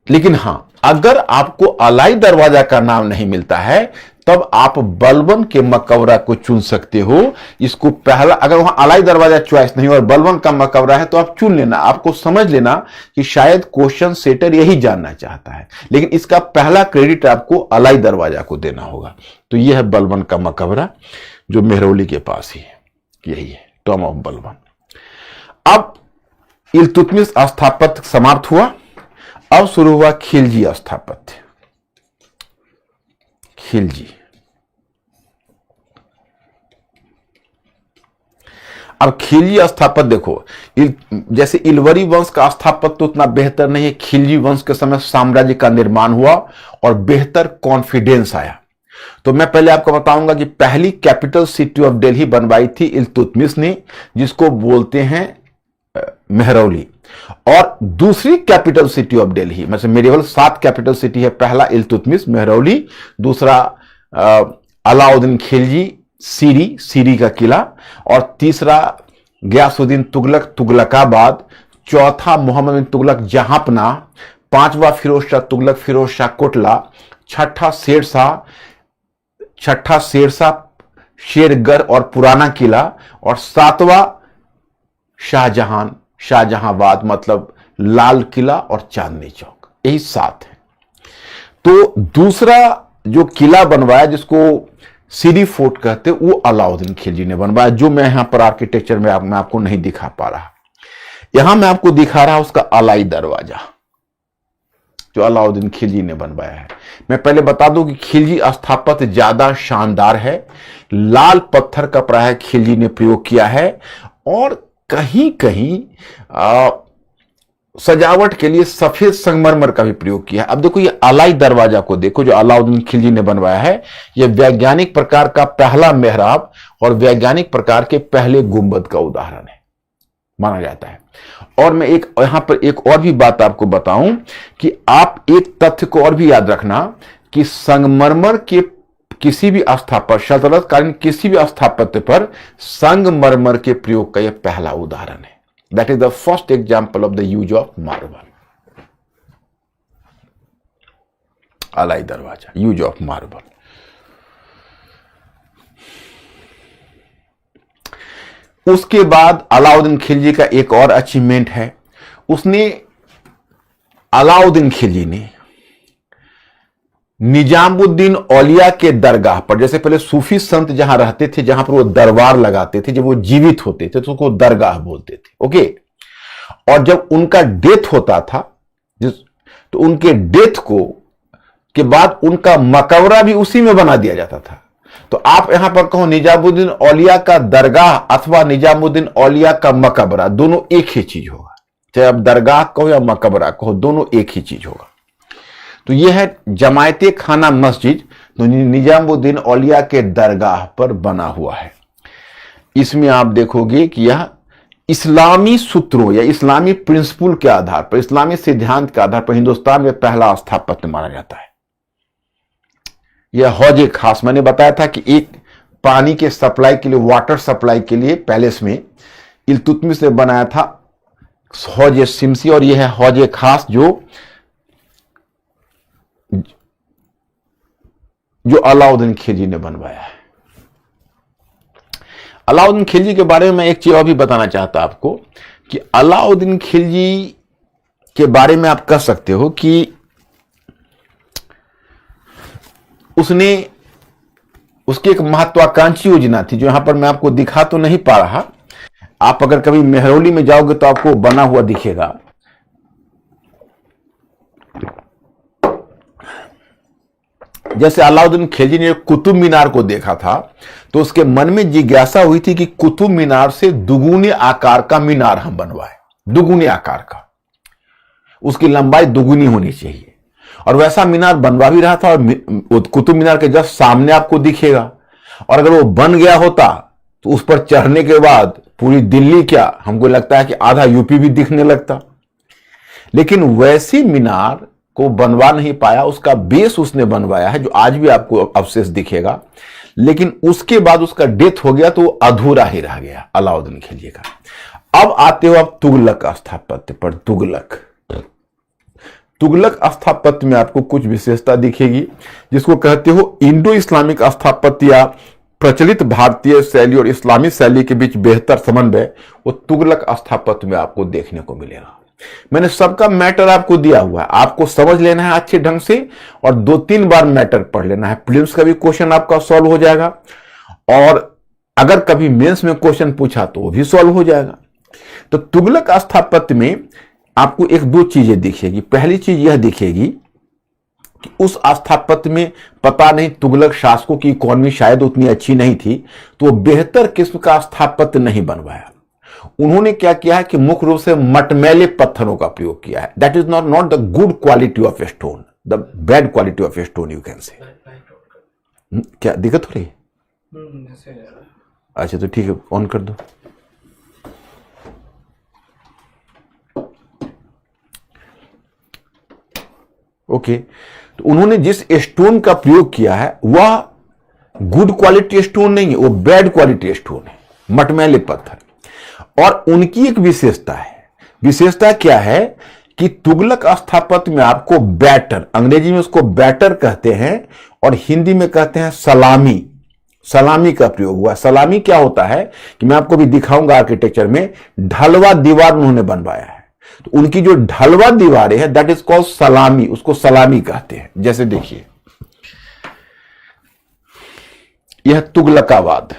लेकिन हां, अगर आपको अलाई दरवाजा का नाम नहीं मिलता है तब आप बलबन के मकबरा को चुन सकते हो। इसको पहला, अगर वहां अलाई दरवाजा चॉइस नहीं और बलबन का मकबरा है तो आप चुन लेना। आपको समझ लेना कि शायद क्वेश्चन सेटर यही जानना चाहता है, लेकिन इसका पहला क्रेडिट आपको अलाई दरवाजा को देना होगा। तो यह है बलबन का मकबरा जो मेहरौली के पास ही है, यही है टॉम ऑफ बलबन। अब इल्तुतमिश स्थापत्य समाप्त हुआ, अब शुरू हुआ खिलजी स्थापत्य। खिलजी, अब खिलजी स्थापत्य देखो, जैसे इलवरी वंश का स्थापत्य तो उतना बेहतर नहीं है, खिलजी वंश के समय साम्राज्य का निर्माण हुआ और बेहतर कॉन्फिडेंस आया। तो मैं पहले आपको बताऊंगा कि पहली कैपिटल सिटी ऑफ दिल्ली बनवाई थी इल्तुतमिश ने, जिसको बोलते हैं मेहरौली। और दूसरी कैपिटल सिटी ऑफ दिल्ली, मतलब मेडिवल 7 कैपिटल सिटी है। पहला इल्तुतमिश मेहरौली, दूसरा अलाउद्दीन खिलजी सीरी का किला, और तीसरा गयासुद्दीन तुगलक तुगलकाबाद, चौथा मोहम्मद बिन तुगलक जहांपना, पांचवा फिरोज शाह तुगलक फिरोज शाह कोटला, छठा शेरशाह शेरगढ़ और पुराना किला, और सातवां शाहजहांबाद मतलब लाल किला और चांदनी चौक। यही 7 है। तो दूसरा जो किला बनवाया जिसको सीरी फोर्ट कहते, वो अलाउद्दीन खिलजी ने बनवाया, जो मैं यहां पर आर्किटेक्चर में मैं आपको नहीं दिखा पा रहा। यहां मैं आपको दिखा रहा उसका अलाई दरवाजा जो अलाउद्दीन खिलजी ने बनवाया है। मैं पहले बता दूं कि खिलजी स्थापत्य ज्यादा शानदार है। लाल पत्थर का प्राय खिलजी ने प्रयोग किया है और कहीं कहीं सजावट के लिए सफेद संगमरमर का भी प्रयोग किया है। अब देखो ये अलाई दरवाजा को देखो जो अलाउद्दीन खिलजी ने बनवाया है। यह वैज्ञानिक प्रकार का पहला मेहराब और वैज्ञानिक प्रकार के पहले गुंबद का उदाहरण है माना जाता है। और मैं यहां पर एक और भी बात आपको बताऊं कि आप एक तथ्य को और भी याद रखना कि संगमरमर के किसी भी स्थापत्य, सल्तनत कालीन किसी भी स्थापत्य पर संगमरमर के प्रयोग का यह पहला उदाहरण है। That is the first example of the use of marble. Alai Darwaza, use of marble. उसके बाद अलाउद्दीन खिलजी का एक और अचीवमेंट है। अलाउद्दीन खिलजी ने निजामुद्दीन औलिया के दरगाह पर, जैसे पहले सूफी संत जहां रहते थे, जहां पर वो दरबार लगाते थे, जब वो जीवित होते थे तो उसको दरगाह बोलते थे, ओके। और जब उनका डेथ होता था तो उनके डेथ के बाद उनका मकबरा भी उसी में बना दिया जाता था। तो आप यहां पर कहो निजामुद्दीन औलिया का दरगाह अथवा निजामुद्दीन औलिया का मकबरा, दोनों एक ही चीज होगा। चाहे आप दरगाह कहो या मकबरा कहो, दोनों एक ही चीज होगा। तो यह है जमायते खाना मस्जिद, तो निजामुद्दीन औलिया के दरगाह पर बना हुआ है। इसमें आप देखोगे कि यह इस्लामी सूत्रों या इस्लामी प्रिंसिपल के आधार पर, इस्लामी सिद्धांत के आधार पर हिंदुस्तान में पहला स्थापत्य माना जाता है। यह हौज खास, मैंने बताया था कि एक पानी के सप्लाई के लिए, वाटर सप्लाई के लिए पैलेस में इल्तुतमिश ने बनाया था हौज सिमसी, और यह है हौज खास जो जो अलाउद्दीन खिलजी ने बनवाया है। अलाउद्दीन खिलजी के बारे में मैं एक चीज और भी बताना चाहता आपको कि अलाउद्दीन खिलजी के बारे में आप कह सकते हो कि उसकी एक महत्वाकांक्षी योजना थी, जो यहां पर मैं आपको दिखा तो नहीं पा रहा। आप अगर कभी मेहरौली में जाओगे तो आपको बना हुआ दिखेगा। जैसे अलाउद्दीन खिलजी ने कुतुब मीनार को देखा था तो उसके मन में जिज्ञासा हुई थी कि कुतुब मीनार से दुगुने आकार का मीनार हम बनवाए, दुगुने आकार का, उसकी लंबाई दुगुनी होनी चाहिए। और वैसा मीनार बनवा भी रहा था और कुतुब मीनार के जस्ट सामने आपको दिखेगा। और अगर वो बन गया होता तो उस पर चढ़ने के बाद पूरी दिल्ली क्या, हमको लगता है कि आधा यूपी भी दिखने लगता। लेकिन वैसी मीनार को बनवा नहीं पाया, उसका बेस उसने बनवाया है जो आज भी आपको अवशेष दिखेगा। लेकिन उसके बाद उसका डेथ हो गया तो वो अधूरा ही रह गया अलाउद्दीन खिलजी का। अब आते हो आप तुगलक स्थापत्य पर। तुगलक स्थापत्य में आपको कुछ विशेषता दिखेगी जिसको कहते हो इंडो इस्लामिक स्थापत्य या प्रचलित भारतीय शैली और इस्लामी शैली के बीच बेहतर समन्वय, वो तुगलक स्थापत्य में आपको देखने को मिलेगा। मैंने सबका मैटर आपको दिया हुआ है, आपको समझ लेना है अच्छे ढंग से और 2-3 बार मैटर पढ़ लेना है। प्रीलिम्स का भी क्वेश्चन आपका सॉल्व हो जाएगा और अगर कभी मेंस में क्वेश्चन पूछा तो वो भी सॉल्व हो जाएगा। तो तुगलक स्थापत्य में आपको 1-2 चीजें दिखेगी। पहली चीज यह दिखेगी कि उस स्थापत्य में पता नहीं तुगलक शासकों की इकोनॉमी शायद उतनी अच्छी नहीं थी तो वो बेहतर किस्म का स्थापत्य नहीं बनवाया। उन्होंने क्या किया है कि मुख्य रूप से मटमैले पत्थरों का प्रयोग किया है। That is not the good quality of a stone, the bad quality of a stone you can say. क्या दिक्कत हो रही है? अच्छा तो ठीक है, ऑन कर दो। ओके, तो उन्होंने जिस स्टोन का प्रयोग किया है वह गुड क्वालिटी स्टोन नहीं है, वो बैड क्वालिटी स्टोन है, मटमैले पत्थर। और उनकी एक विशेषता है। विशेषता क्या है कि तुगलक स्थापत्य में आपको बैटर, अंग्रेजी में उसको बैटर कहते हैं और हिंदी में कहते हैं सलामी, सलामी का प्रयोग हुआ। सलामी क्या होता है कि मैं आपको भी दिखाऊंगा आर्किटेक्चर में। ढलवा दीवार उन्होंने बनवाया है, तो उनकी जो ढलवा दीवारें हैं दैट इज कॉल्ड सलामी, उसको सलामी कहते हैं। जैसे देखिए यह तुगलकाबाद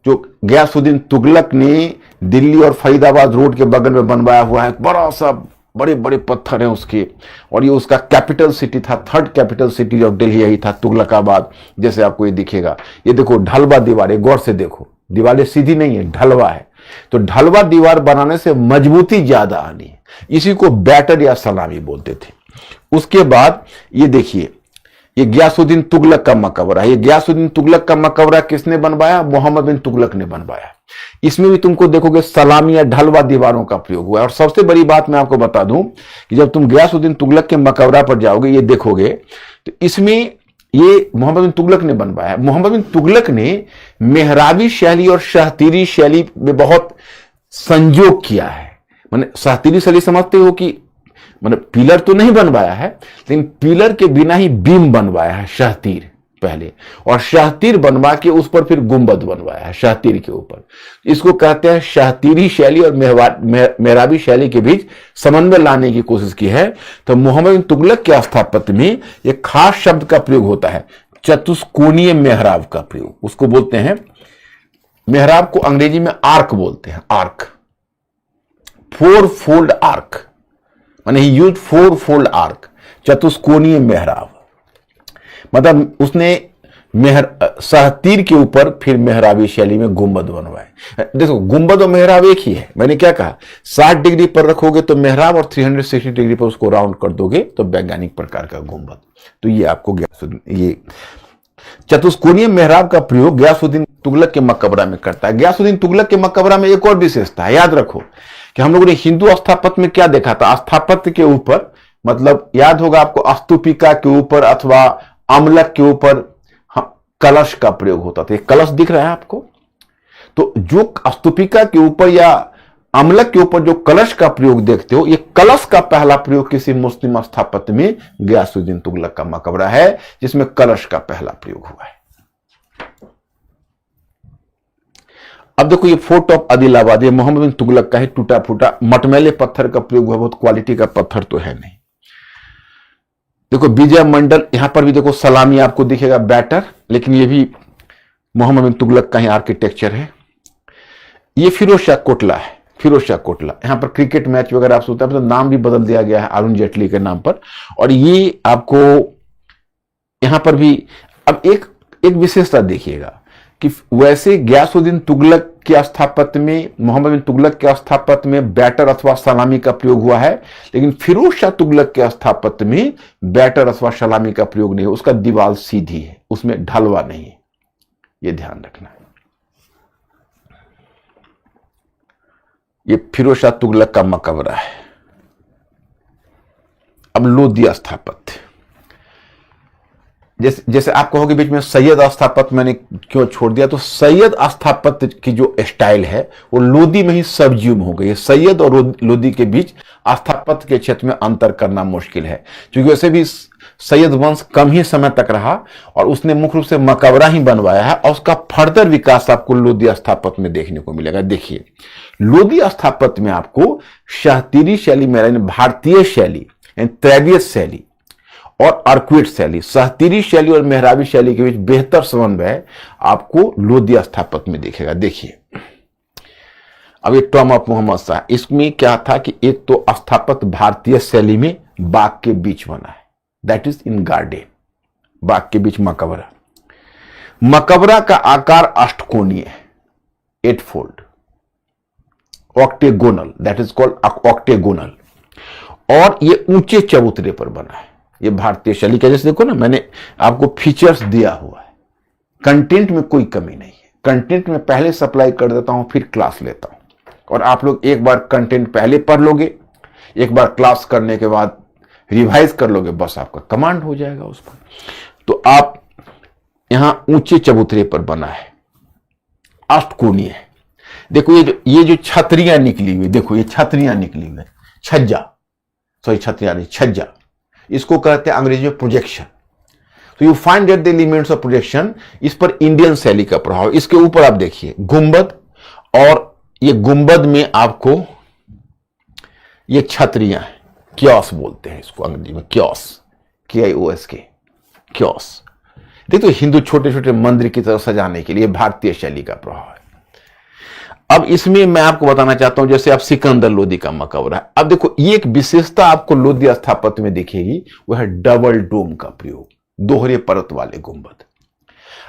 जो गयासुद्दीन तुगलक ने दिल्ली और फरीदाबाद रोड के बगल में बनवाया हुआ है, बड़ा सा, बड़े बड़े पत्थर हैं उसके। और ये उसका कैपिटल सिटी था, 3rd capital city of Delhi यही था, तुगलकाबाद। जैसे आपको ये दिखेगा, ये देखो ढलवा दीवारें, गौर से देखो, दीवारें सीधी नहीं है, ढलवा है। तो ढलवा दीवार बनाने से मजबूती ज्यादा आनी है, इसी को बैटर या सलामी बोलते थे। उसके बाद ये देखिए, ये गयासुद्दीन तुगलक का मकबरा है। ये गयासुद्दीन तुगलक का मकबरा किसने बनवाया? मोहम्मद बिन तुगलक ने बनवाया। इसमें भी तुमको देखोगे सलामी या ढलवा दीवारों का प्रयोग हुआ है। और सबसे बड़ी बात मैं आपको बता दूं कि जब तुम गयासुद्दीन तुगलक के मकबरा पर जाओगे, ये देखोगे तो इसमें ये मोहम्मद बिन तुगलक ने बनवाया। मोहम्मद बिन तुगलक ने मेहराबी शैली और शाहतीरी शैली में बहुत संयोग किया है। माने शाहतीरी शैली समझते हो कि मतलब पिलर तो नहीं बनवाया है, लेकिन पिलर के बिना ही बीम बनवाया है शाहतीर पहले, और शाहतीर बनवा के उस पर फिर गुंबद बनवाया है शाहतीर के ऊपर। इसको कहते हैं शाहतीरी शैली और मेहराबी शैली के बीच समन्वय लाने की कोशिश की है। तो मोहम्मद बिन तुगलक के स्थापत्य में एक खास शब्द का प्रयोग होता है, चतुष्कोणीय मेहराब का प्रयोग। उसको बोलते हैं, मेहराब को अंग्रेजी में आर्क बोलते हैं, आर्क, 4 फोल्ड आर्क, माने ही यूज 4 फोल्ड आर्क, चतुष्कोणीय मेहराब। मतलब उसने शाहतीर के ऊपर फिर मेहराबी शैली में गुंबद बनवाए। देखो गुंबद और मेहराब एक ही है। मैंने क्या कहा, 60 डिग्री पर रखोगे तो मेहराब और 360 डिग्री पर उसको राउंड कर दोगे तो वैज्ञानिक प्रकार का गुंबद। तो ये आपको ये चतुष्कोणीय मेहराब का प्रयोग गयासुद्दीन तुगलक के मकबरा में करता है। गयासुद्दीन तुगलक के मकबरा में एक और विशेषता है, याद रखो कि हम लोगों ने हिंदू स्थापत्य में क्या देखा था, स्थापत्य के ऊपर, मतलब याद होगा आपको, स्तूपिका के ऊपर अथवा अमलक के ऊपर कलश का प्रयोग होता था। कलश दिख रहा है आपको? तो जो स्तूपिका के ऊपर या अम्लक के ऊपर जो कलश का प्रयोग देखते हो, ये कलश का पहला प्रयोग किसी मुस्लिम स्थापत्य में गयासुद्दीन तुगलक का मकबरा है, जिसमें कलश का पहला प्रयोग हुआ है। अब देखो ये फोर्ट ऑफ आदिलाबाद, ये मोहम्मद बिन तुगलक का है, टूटा फूटा मटमैले पत्थर का प्रयोग हुआ, बहुत क्वालिटी का पत्थर तो है नहीं। देखो विजय मंडल, यहां पर भी देखो सलामी आपको दिखेगा बैटर, लेकिन ये भी मोहम्मद बिन तुगलक का ही आर्किटेक्चर है। ये फिरोज शाह कोटला है, फिरोज शाह कोटला, यहां पर क्रिकेट मैच वगैरह आप सोचते हैं, तो नाम भी बदल दिया गया है अरुण जेटली के नाम पर। और ये आपको यहां पर भी अब एक विशेषता देखिएगा कि वैसे गयासुद्दीन तुगलक के स्थापत्य में, मोहम्मद बिन तुगलक के स्थापत्य में बैटर अथवा सलामी का प्रयोग हुआ है, लेकिन फिरोज शाह तुगलक के स्थापत्य में बैटर अथवा सलामी का प्रयोग नहीं है। उसका दीवार सीधी है, उसमें ढलवा नहीं है, ये ध्यान रखना है। ये फिरोज शाह तुगलक का मकबरा है। अब लोधी स्थापत्य, जैसे आप कहोगे बीच में सैयद स्थापत्य मैंने क्यों छोड़ दिया, तो सैयद स्थापत्य की जो स्टाइल है वो लोधी में ही सबज्यूम हो गई है। सैयद और लोधी के बीच स्थापत्य के क्षेत्र में अंतर करना मुश्किल है, क्योंकि वैसे भी सैयद वंश कम ही समय तक रहा और उसने मुख्य रूप से मकबरा ही बनवाया है, और उसका फर्दर विकास आपको लोधी स्थापत्य में देखने को मिलेगा। देखिए लोधी स्थापत्य में आपको शाहतीरी शैली में, यानी भारतीय शैली, त्रैविय शैली और आर्कुइट शैली, सहतीरी शैली और मेहराबी शैली के बीच बेहतर समन्वय आपको लोधी स्थापत्य में दिखेगा। देखिए अब ये टॉम ऑफ मोहम्मद शाह, इसमें क्या था कि एक तो स्थापत्य भारतीय शैली में बाग के बीच बना है, दैट इज इन गार्डन, बाग के बीच मकबरा। मकबरा का आकार अष्टकोणीय है, 8 फोल्ड, ऑक्टेगोनल, दैट इज कॉल्ड ऑक्टेगोनल, और ये ऊंचे चबूतरे पर बना है। ये भारतीय शैली का, जैसे देखो ना मैंने आपको फीचर्स दिया हुआ है, कंटेंट में कोई कमी नहीं है। कंटेंट में पहले सप्लाई कर देता हूं, फिर क्लास लेता हूं, और आप लोग एक बार कंटेंट पहले पढ़ लोगे, एक बार क्लास करने के बाद रिवाइज कर लोगे, बस आपका कमांड हो जाएगा उस पर। तो आप यहां ऊंचे चबूतरे पर बना है, अष्टकोणीय है। देखो ये जो छतरियां निकली हुई, देखो ये छतरियां निकली हुई है, छज्जा, सॉरी छतरियां नहीं, छज्जा, इसको कहते हैं अंग्रेजी में प्रोजेक्शन। तो you find that the elements of projection, इस पर इंडियन शैली का प्रभाव। इसके ऊपर आप देखिए गुंबद, और ये गुंबद में आपको ये छतरियां हैं, क्योस बोलते हैं इसको अंग्रेजी में, क्योस, KIOS, क्योस। देखो हिंदू छोटे छोटे मंदिर की तरह सजाने के लिए भारतीय शैली का प्रभाव है। अब इसमें मैं आपको बताना चाहता हूं, जैसे आप सिकंदर लोधी का मकबरा है। अब देखो ये एक विशेषता आपको लोधी स्थापत्य में दिखेगी, वह है डबल डोम का प्रयोग, दोहरे परत वाले गुंबद।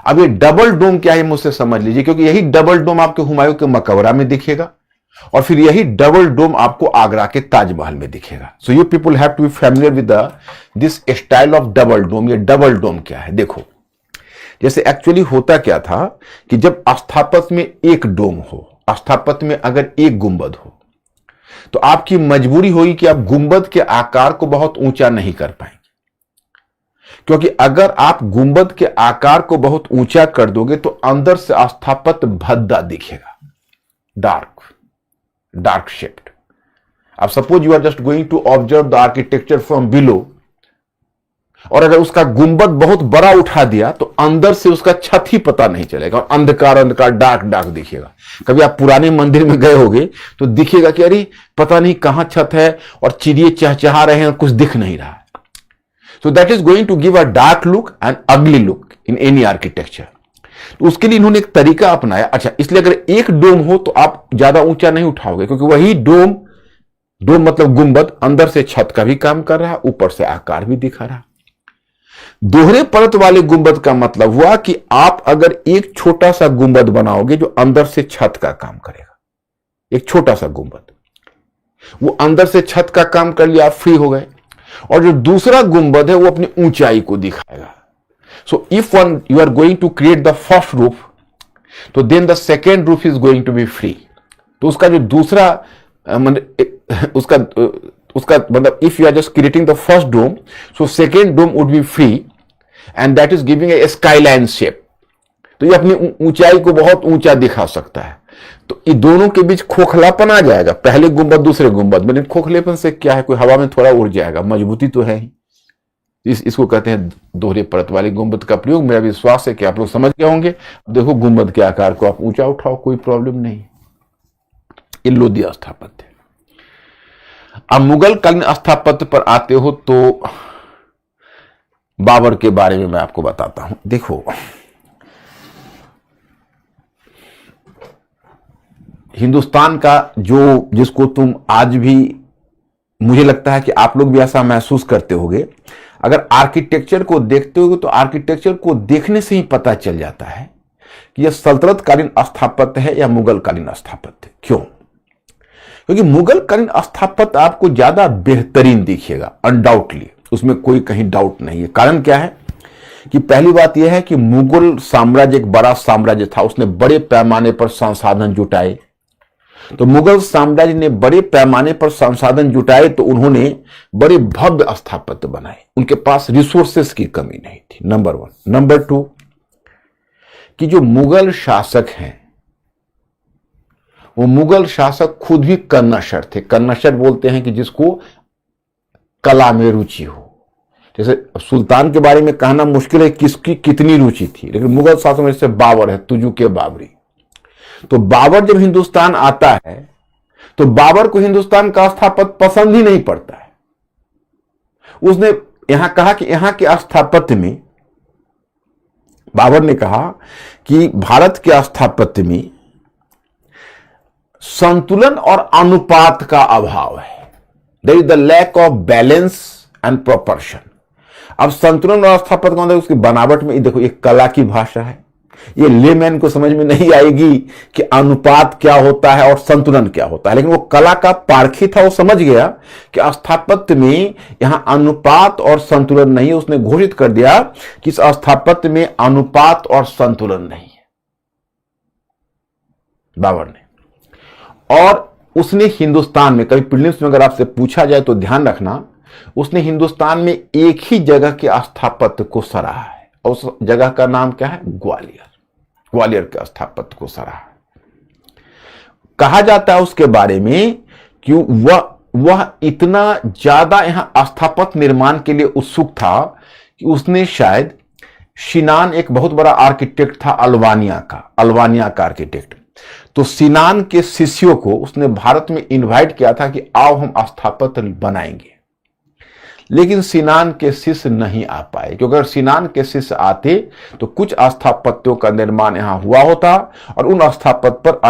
अब ये डबल डोम क्या है मुझसे समझ लीजिए, क्योंकि यही डबल डोम आपके हुमायूं के मकबरा में दिखेगा, और फिर यही डबल डोम आपको आगरा के ताजमहल में दिखेगा। So you people have to be familiar with this style of double dome. ये डबल डोम क्या है, देखो जैसे एक्चुअली होता क्या था कि जब स्थापत्य में एक डोम हो, स्थापत्य में अगर एक गुंबद हो, तो आपकी मजबूरी होगी कि आप गुंबद के आकार को बहुत ऊंचा नहीं कर पाएंगे, क्योंकि अगर आप गुंबद के आकार को बहुत ऊंचा कर दोगे तो अंदर से स्थापत्य भद्दा दिखेगा, डार्क शेप्ड। अब suppose you are just going to observe the architecture from below, और अगर उसका गुंबद बहुत बड़ा उठा दिया तो अंदर से उसका छत ही पता नहीं चलेगा, और अंधकार डार्क दिखेगा। कभी आप पुराने मंदिर में गए होगे तो दिखेगा कि अरे पता नहीं कहां छत है, और चिड़िए चहचहा रहे हैं, कुछ दिख नहीं रहा है। So that is going to give a dark look and ugly look in any architecture. तो उसके लिए इन्होंने एक तरीका अपनाया। अच्छा, इसलिए अगर एक डोम हो तो आप ज्यादा ऊंचा नहीं उठाओगे, क्योंकि वही डोम मतलब गुंबद अंदर से छत का भी काम कर रहा, ऊपर से आकार भी दिखा रहा। दोहरे परत वाले गुंबद का मतलब हुआ कि आप अगर एक छोटा सा गुंबद बनाओगे जो अंदर से छत का काम करेगा, एक छोटा सा गुंबद, वो अंदर से छत का काम कर लिया, आप फ्री हो गए, और जो दूसरा गुंबद है वो अपनी ऊंचाई को दिखाएगा। So if one you are going to create the first roof, तो then the second roof is going to be free. तो उसका जो दूसरा उसका मतलब if you are just creating the first dome, so second dome would be free, and that is giving a skyline shape. तो तो ये अपनी ऊंचाई को बहुत ऊंचा दिखा सकता है। तो ये दोनों के बीच खोखलापन आ जाएगा, पहले गुंबद दूसरे गुंबद में। खोखलेपन से क्या है, कोई हवा में थोड़ा उड़ जाएगा, मजबूती तो है ही। इसको कहते हैं दोहरे परत वाली गुंबद का प्रयोग। मेरा विश्वास है कि आप लोग समझ गए होंगे। देखो गुंबद के आकार को आप ऊंचा उठाओ, कोई प्रॉब्लम नहीं। ये लोधी स्थापत्य। अब मुगल कालीन स्थापत्य पर आते हो तो बाबर के बारे में मैं आपको बताता हूं। देखो, हिंदुस्तान का जिसको तुम आज भी, मुझे लगता है कि आप लोग भी ऐसा महसूस करते होगे, अगर आर्किटेक्चर को देखते हो तो आर्किटेक्चर को देखने से ही पता चल जाता है कि यह सल्तनत कालीन स्थापत्य है या मुगल कालीन स्थापत्य। क्यों? क्योंकि मुगल कालीन स्थापत्य आपको ज्यादा बेहतरीन दिखेगा, अनडाउटली, उसमें कोई कहीं डाउट नहीं है। कारण क्या है कि पहली बात यह है कि मुगल साम्राज्य एक बड़ा साम्राज्य था, उसने बड़े पैमाने पर संसाधन जुटाए। तो मुगल साम्राज्य ने बड़े पैमाने पर संसाधन जुटाए तो उन्होंने बड़े भव्य स्थापत्य बनाए। उनके पास रिसोर्सेस की कमी नहीं थी, नंबर 1। नंबर 2 कि जो मुगल शासक हैं वो मुगल शासक खुद भी कन्नशर थे। कन्नशर बोलते हैं कि जिसको कला में रुचि हो। जैसे सुल्तान के बारे में कहना मुश्किल है किसकी कितनी रुचि थी, लेकिन मुगल शासक में जैसे बाबर है, तुजू के बाबरी। तो बाबर जब हिंदुस्तान आता है तो बाबर को हिंदुस्तान का स्थापत्य पसंद ही नहीं पड़ता है। उसने यहां कहा कि यहां के स्थापत्य में, बाबर ने कहा कि भारत के स्थापत्य में संतुलन और अनुपात का अभाव है। There is the lack of balance and proportion. अब संतुलन और स्थापत्य का मतलब उसकी बनावट में, देखो ये कला की भाषा है, ये लेमैन को समझ में नहीं आएगी कि अनुपात क्या होता है और संतुलन क्या होता है, लेकिन वो कला का पारखी था, वो समझ गया कि स्थापत्य में यहां अनुपात और संतुलन नहीं है। उसने घोषित कर दिया कि इस स्थापत्य में अनुपात और संतुलन नहीं है, बाबर ने। और उसने हिंदुस्तान में, कभी प्रीलिम्स में अगर आपसे पूछा जाए तो ध्यान रखना, उसने हिंदुस्तान में एक ही जगह के स्थापत्य को सराहा है, और उस जगह का नाम क्या है? ग्वालियर। ग्वालियर के स्थापत्य को सराहा है। कहा जाता है उसके बारे में कि वह इतना ज्यादा यहां स्थापत्य निर्माण के लिए उत्सुक था कि उसने शायद सिनान, एक बहुत बड़ा आर्किटेक्ट था अल्बानिया का आर्किटेक्ट, तो सिनान के शिष्यों को उसने भारत में इनवाइट किया था कि आओ हम स्थापत्य बनाएंगे। लेकिन सिनान के शिष्य नहीं आ पाए, क्योंकि अगर सिनान के शिष्य आते तो कुछ स्थापत्यों का निर्माण यहां हुआ होता और उन स्थापत्य पर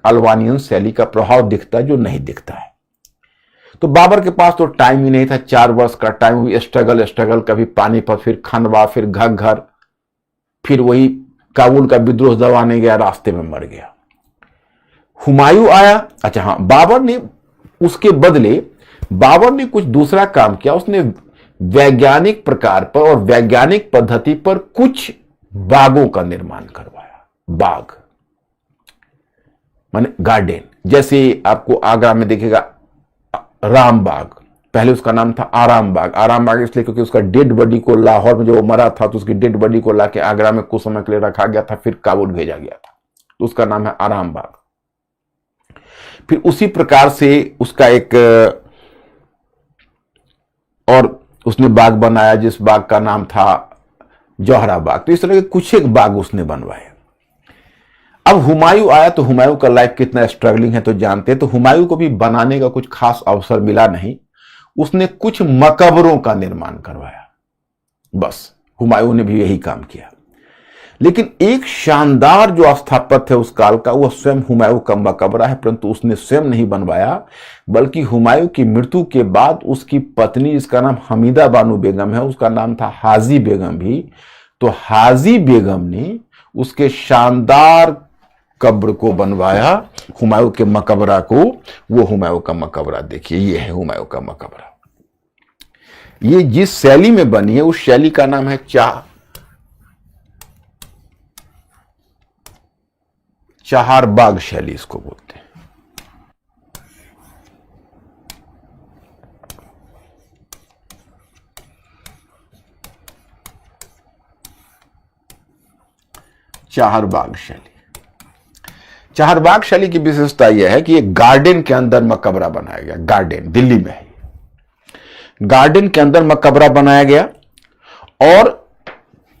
अल्बानियन शैली का प्रभाव दिखता जो नहीं दिखता है। तो बाबर के पास तो टाइम ही नहीं था, 4 वर्ष का टाइम हुई, स्ट्रगल, कभी पानीपत, फिर खंडवा, फिर घग्घर, फिर वही काबुल का विद्रोह दबाने गया, रास्ते में मर गया। हुमायूं आया। अच्छा हाँ, बाबर ने कुछ दूसरा काम किया। उसने वैज्ञानिक प्रकार पर और वैज्ञानिक पद्धति पर कुछ बागों का निर्माण करवाया। बाग माने गार्डन। जैसे आपको आगरा में देखेगा राम बाग, पहले उसका नाम था आराम बाग। आराम बाग इसलिए क्योंकि उसका डेड बॉडी को लाहौर में, जो वो मरा था, तो उसकी डेड बॉडी को लाके आगरा में कुछ समय के लिए रखा गया था, फिर काबुल भेजा गया था, तो उसका नाम है आराम बाग। फिर उसी प्रकार से उसका एक और उसने बाग बनाया जिस बाग का नाम था जौहरा बाग। तो इस तरह के कुछ एक बाग उसने बनवाए। अब हुमायूं आया तो हुमायूं का लाइफ कितना स्ट्रगलिंग है तो जानते हैं। तो हुमायूं को भी बनाने का कुछ खास अवसर मिला नहीं। उसने कुछ मकबरों का निर्माण करवाया, बस हुमायूं ने भी यही काम किया। लेकिन एक शानदार जो स्थापत्य है उस काल का, वह स्वयं हुमायूं का मकबरा है, परंतु उसने स्वयं नहीं बनवाया, बल्कि हुमायूं की मृत्यु के बाद उसकी पत्नी, जिसका नाम हमीदा बानो बेगम है, उसका नाम था हाजी बेगम भी, तो हाजी बेगम ने उसके शानदार कब्र को बनवाया, हुमायूं के मकबरा को। वो हुमायूं का मकबरा देखिए, ये है हुमायूं का मकबरा। ये जिस शैली में बनी है उस शैली का नाम है चहारबाग शैली, इसको बोलते हैं। चाहरबाग शैली। चाहरबाग शैली की विशेषता यह है कि एक गार्डन के अंदर मकबरा बनाया गया। गार्डन दिल्ली में है, गार्डन के अंदर मकबरा बनाया गया और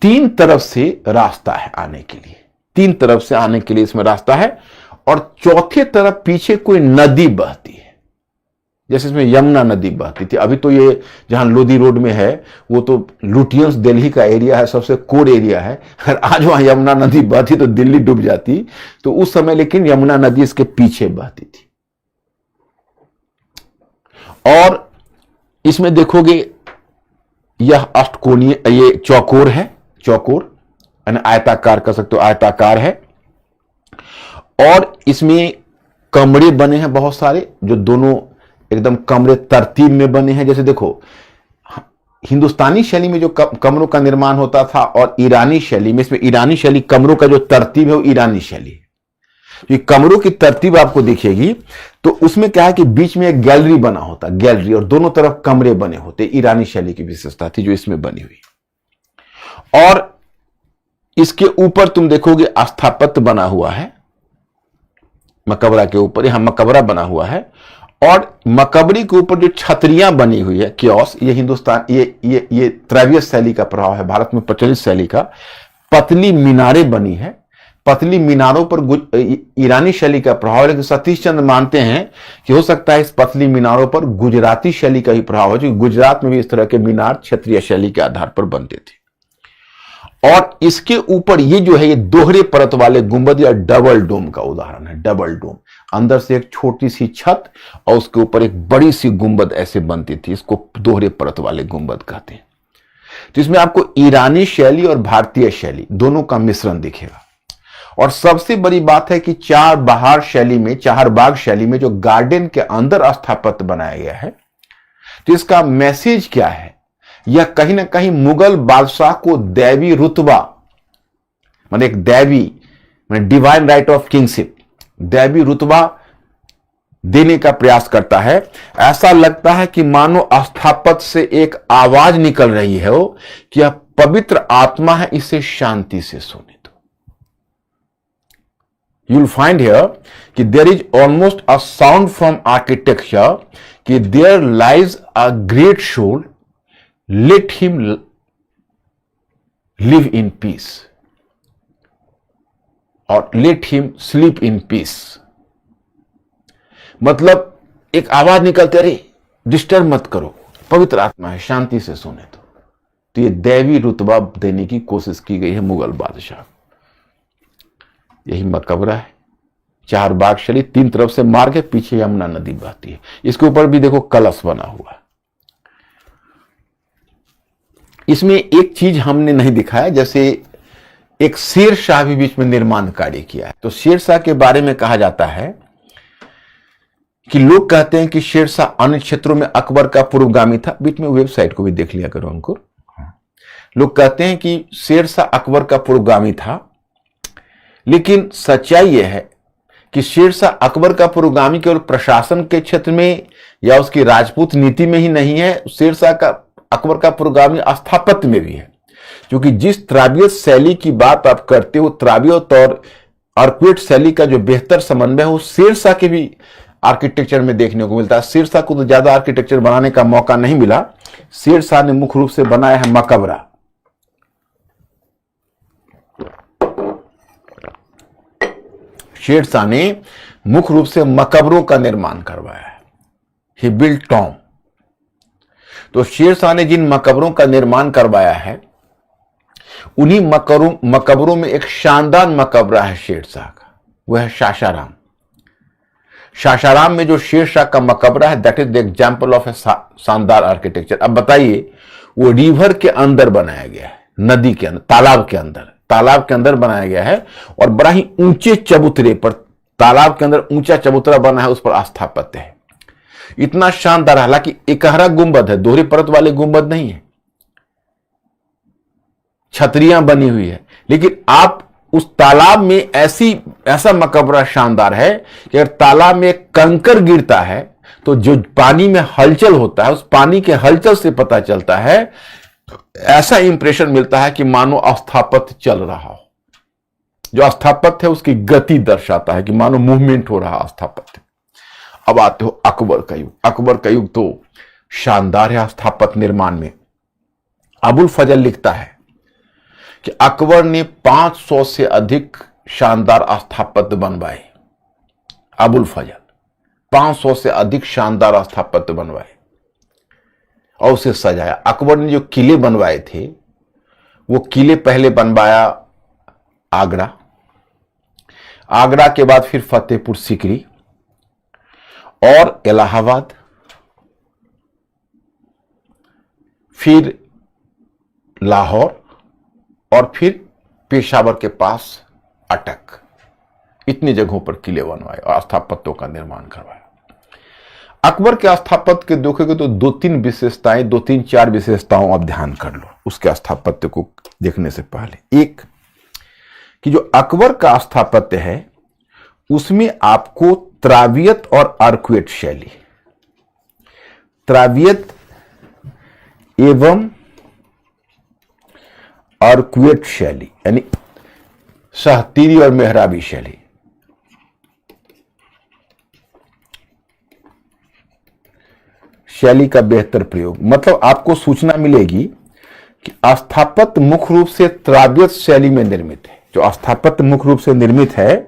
3 तरफ से रास्ता है आने के लिए, 3 तरफ से आने के लिए इसमें रास्ता है और चौथे तरफ पीछे कोई नदी बहती है, जैसे इसमें यमुना नदी बहती थी। अभी तो ये जहां लोधी रोड में है वो तो लुटियंस दिल्ली का एरिया है, सबसे कोर एरिया है। अगर आज वहां यमुना नदी बहती तो दिल्ली डूब जाती। तो उस समय लेकिन यमुना नदी इसके पीछे बहती थी। और इसमें देखोगे यह अष्टकोणीय, ये चौकोर है, चौकोर यानी आयताकार कर सकते हो, आयताकार है। और इसमें कमरे बने हैं बहुत सारे, जो दोनों एकदम कमरे तरतीब में बने हैं। जैसे देखो हिंदुस्तानी शैली में जो कमरों का निर्माण होता था और ईरानी शैली में, इसमें ईरानी शैली कमरों का जो तरतीब है वो ईरानी शैली है। ये कमरों की तरतीब आपको दिखेगी तो उसमें क्या है कि बीच में एक गैलरी बना होता, गैलरी, और दोनों तरफ कमरे बने होते। ईरानी शैली की विशेषता थी जो इसमें बनी हुई। और इसके ऊपर तुम देखोगे स्थापत्य बना हुआ है मकबरा के ऊपर, यहां मकबरा बना हुआ है। और मकबरी के ऊपर जो छतरियां बनी हुई है, क्योस, ये हिंदुस्तान, ये त्रैवियस शैली का प्रभाव है, भारत में प्रचलित शैली का। पतली मीनारें बनी है, पतली मीनारों पर ईरानी शैली का प्रभाव है, लेकिन सतीश चंद्र मानते हैं कि हो सकता है इस पतली मीनारों पर गुजराती शैली का ही प्रभाव है, क्योंकि गुजरात में भी इस तरह के मीनार क्षेत्रीय शैली के आधार पर बनते थे। और इसके ऊपर ये जो है ये दोहरे परत वाले गुंबद या डबल डोम का उदाहरण है। डबल डोम, अंदर से एक छोटी सी छत और उसके ऊपर एक बड़ी सी गुंबद ऐसे बनती थी, इसको दोहरे परत वाले गुंबद कहते हैं। तो इसमें आपको ईरानी शैली और भारतीय शैली दोनों का मिश्रण दिखेगा। और सबसे बड़ी बात है कि चारबाग शैली में जो गार्डन के अंदर स्थापत्य बनाया गया है, तो इसका मैसेज क्या है? यह कहीं ना कहीं मुगल बादशाह को दैवी रुतबा, मतलब एक दैवी, डिवाइन राइट ऑफ किंगशिप, दैवी रुतबा देने का प्रयास करता है। ऐसा लगता है कि मानो स्थापत्य से एक आवाज निकल रही है कि यह पवित्र आत्मा है, इसे शांति से सोने दो। You'll find here कि there is almost a sound from architecture कि there lies a great soul, let him live in peace और let him sleep in peace। मतलब एक आवाज निकलती, अरे डिस्टर्ब मत करो, पवित्र आत्मा है, शांति से सोने दो। तो ये दैवी रुतबा देने की कोशिश की गई है मुगल बादशाह। यही मकबरा है, चारबाग शैली, 3 तरफ से मार्ग है, पीछे यमुना नदी बहती है। इसके ऊपर भी देखो कलश बना हुआ है। इसमें एक चीज हमने नहीं दिखाया, जैसे एक शेर शाह भी बीच में निर्माण कार्य किया है। तो शेर शाह के बारे में कहा जाता है कि लोग कहते हैं कि शेर शाह अन्य क्षेत्रों में अकबर का पूर्वगामी था। बीच में वेबसाइट को भी देख लिया करो अंकुर। लोग कहते हैं कि शेर शाह अकबर का पूर्वगामी था, लेकिन सच्चाई यह है कि शेर शाह अकबर का पूर्वगामी केवल प्रशासन के क्षेत्र में या उसकी राजपूत नीति में ही नहीं है, शेर शाह का अकबर का पूर्वगामी स्थापत्य में भी है। क्योंकि जिस त्राबियत शैली की बात आप करते हो, त्राबियत और आर्किटेक्ट शैली का जो बेहतर समन्वय है वो शेर शाह के भी आर्किटेक्चर में देखने को मिलता है। शेर शाह को तो ज्यादा आर्किटेक्चर बनाने का मौका नहीं मिला। शेर शाह ने मुख्य रूप से बनाया है मकबरा। शेर शाह ने मुख्य रूप से मकबरों का निर्माण करवाया है। ही बिल्ट टॉम। तो शेर शाह ने जिन मकबरों का निर्माण करवाया है, उन्हीं मकबरों में एक शानदार मकबरा है शेर शाह का, वह है सासाराम। सासाराम में जो शेर शाह का मकबरा है, that is the example of a शानदार आर्किटेक्चर। अब बताइए, वो रिवर के अंदर बनाया गया है, नदी के अंदर, तालाब के अंदर बनाया गया है और बड़ा ही ऊंचे चबूतरे पर, तालाब के अंदर ऊंचा चबूतरा बना है, उस पर स्थापत्य है। इतना शानदार, हालांकि एकहरा गुंबद है, दोहरी परत वाले गुंबद नहीं है, छतरियां बनी हुई है। लेकिन आप उस तालाब में ऐसा मकबरा शानदार है कि अगर तालाब में कंकर गिरता है तो जो पानी में हलचल होता है, उस पानी के हलचल से पता चलता है, ऐसा इंप्रेशन मिलता है कि मानो स्थापत्य चल रहा हो। जो स्थापत्य है उसकी गति दर्शाता है कि मानो मूवमेंट हो रहा स्थापत्य। अब आते हो अकबर का युग। अकबर का युग तो शानदार है स्थापत्य निर्माण में। अबुल फजल लिखता है कि अकबर ने 500 से अधिक शानदार स्थापत्य बनवाए। अबुल फजल 500 से अधिक शानदार स्थापत्य बनवाए और उसे सजाया। अकबर ने जो किले बनवाए थे वो किले पहले बनवाया आगरा, आगरा के बाद फिर फतेहपुर सीकरी और इलाहाबाद, फिर लाहौर और फिर पेशावर के पास अटक। इतनी जगहों पर किले बनवाए और स्थापत्यों का निर्माण करवाया। अकबर के स्थापत्य के देखोगे तो दो तीन विशेषताएं, दो तीन चार विशेषताओं आप ध्यान कर लो उसके स्थापत्य को देखने से पहले। एक कि जो अकबर का स्थापत्य है उसमें आपको त्रावियत और अर्कवेट शैली, त्रावियत एवं अर्कवेट शैली यानी सहतीरी और मेहराबी शैली, शैली का बेहतर प्रयोग। मतलब आपको सूचना मिलेगी कि स्थापत्य मुख्य रूप से त्रावियत शैली में निर्मित है। जो स्थापत्य मुख्य रूप से निर्मित है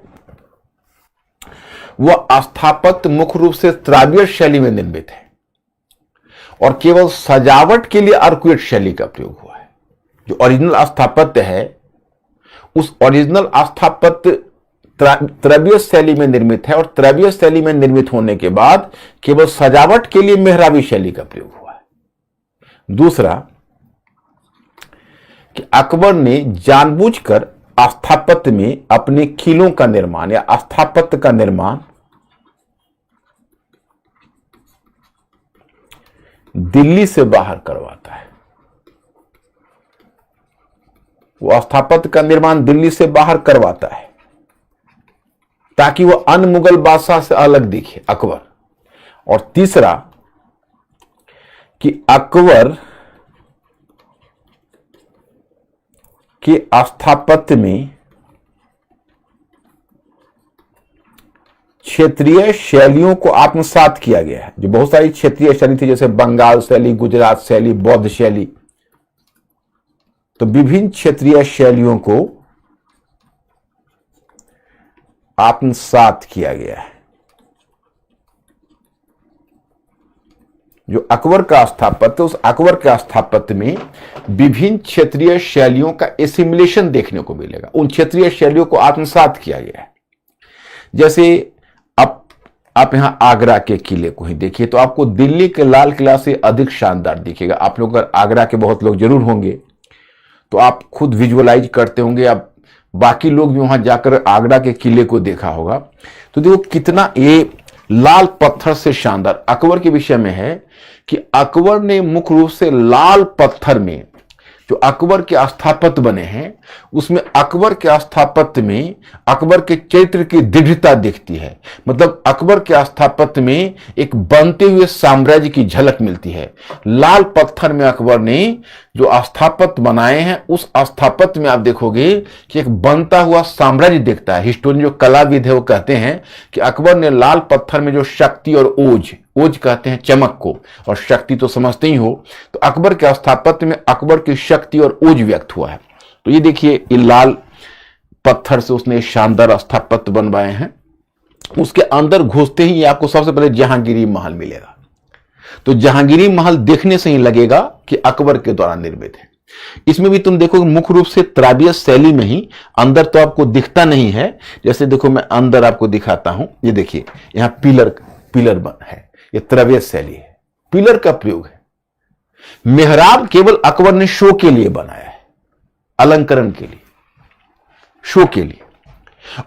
वह स्थापत्य मुख्य रूप से त्रावियत शैली में निर्मित है और केवल सजावट के लिए अर्कवेट शैली का प्रयोग हुआ है। जो ओरिजिनल स्थापत्य है उस ओरिजिनल स्थापत्य त्रावियत शैली में निर्मित है और त्रावियत शैली में निर्मित होने के बाद केवल सजावट के लिए मेहराबी शैली का प्रयोग हुआ है। दूसरा कि अकबर ने जानबूझकर स्थापत्य में अपने किलों का निर्माण या स्थापत्य का निर्माण दिल्ली से बाहर करवाता है। वो स्थापत्य का निर्माण दिल्ली से बाहर करवाता है ताकि वो अन्य मुगल बादशाह से अलग दिखे अकबर। और तीसरा कि अकबर के स्थापत्य में क्षेत्रीय शैलियों को आत्मसात किया गया है। जो बहुत सारी क्षेत्रीय शैली थी जैसे बंगाल शैली, गुजरात शैली, बौद्ध शैली, तो विभिन्न क्षेत्रीय शैलियों को आत्मसात किया गया है। जो अकबर का स्थापत्य, उस अकबर के स्थापत्य में विभिन्न क्षेत्रीय शैलियों का एसिमुलेशन देखने को मिलेगा। उन क्षेत्रीय शैलियों को आत्मसात किया गया है। जैसे आप यहां आगरा के किले को ही देखिए तो आपको दिल्ली के लाल किला से अधिक शानदार दिखेगा। आप लोग अगर आगरा के बहुत लोग जरूर होंगे तो आप खुद विजुअलाइज करते होंगे, आप बाकी लोग भी वहां जाकर आगरा के किले को देखा होगा तो देखो कितना ये लाल पत्थर से शानदार। अकबर के विषय में है कि अकबर ने मुख्य रूप से लाल पत्थर में जो अकबर के स्थापत्य बने हैं उसमें अकबर के स्थापत्य में अकबर के चरित्र की दृढ़ता दिखती है। मतलब अकबर के स्थापत्य में एक बनते हुए साम्राज्य की झलक मिलती है। लाल पत्थर में अकबर ने जो स्थापत्य बनाए हैं उस स्थापत्य में आप देखोगे कि एक बनता हुआ साम्राज्य दिखता है। हिस्टोरियन जो कलाविद है वो कहते हैं कि अकबर ने लाल पत्थर में जो शक्ति और ओज कहते हैं चमक को, और शक्ति तो समझते ही हो, तो अकबर के स्थापत्य में अकबर की शक्ति और ओज व्यक्त हुआ है। तो ये देखिए ये लाल पत्थर से उसने शानदार स्थापत्य बनवाए हैं। उसके अंदर घुसते ही आपको सबसे पहले जहांगीरी महल मिलेगा। तो जहांगीरी महल देखने से ही लगेगा कि अकबर के द्वारा निर्मित है। इसमें भी तुम देखो मुख्य रूप से त्रावियत शैली में ही, अंदर तो आपको दिखता नहीं है। जैसे देखो मैं अंदर आपको दिखाता हूं, ये देखिए यहां पिलर है, ये त्रावियत शैली है, पिलर का प्रयोग है। मेहराब केवल अकबर ने शो के लिए बनाया है, अलंकरण के लिए, शो के लिए।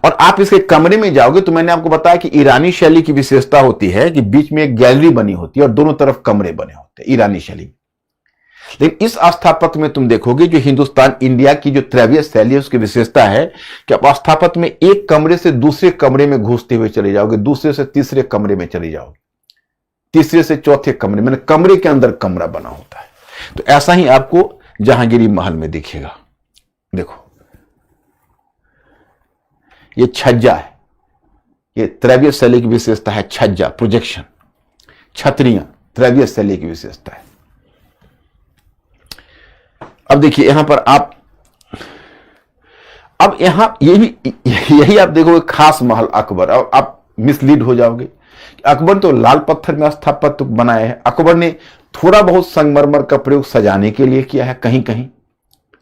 और आप इसके कमरे में जाओगे तो मैंने आपको बताया कि ईरानी शैली की विशेषता होती है कि बीच में एक गैलरी बनी होती है और दोनों तरफ कमरे बने होते हैं ईरानी शैली। लेकिन इस स्थापत्य में तुम देखोगे जो हिंदुस्तान इंडिया की जो त्रावियत शैली है उसकी विशेषता है कि आप स्थापत्य में एक कमरे से दूसरे कमरे में घुसते हुए चले जाओगे, दूसरे से तीसरे कमरे में चले जाओगे, तीसरे से चौथे कमरे में, कमरे के अंदर कमरा बना होता है। तो ऐसा ही आपको जहांगीरी महल में दिखेगा। देखो ये छज्जा है, ये त्रैविय शैली की विशेषता है। छज्जा, प्रोजेक्शन, छतरियां त्रैविय शैली की विशेषता है। अब देखिए यहां पर अब यहां यही आप देखोगे खास महल अकबर। अब आप मिसलीड हो जाओगे। अकबर तो लाल पत्थर में स्थापत्य बनाया है। अकबर ने थोड़ा बहुत संगमरमर का प्रयोग सजाने के लिए किया है कहीं कहीं,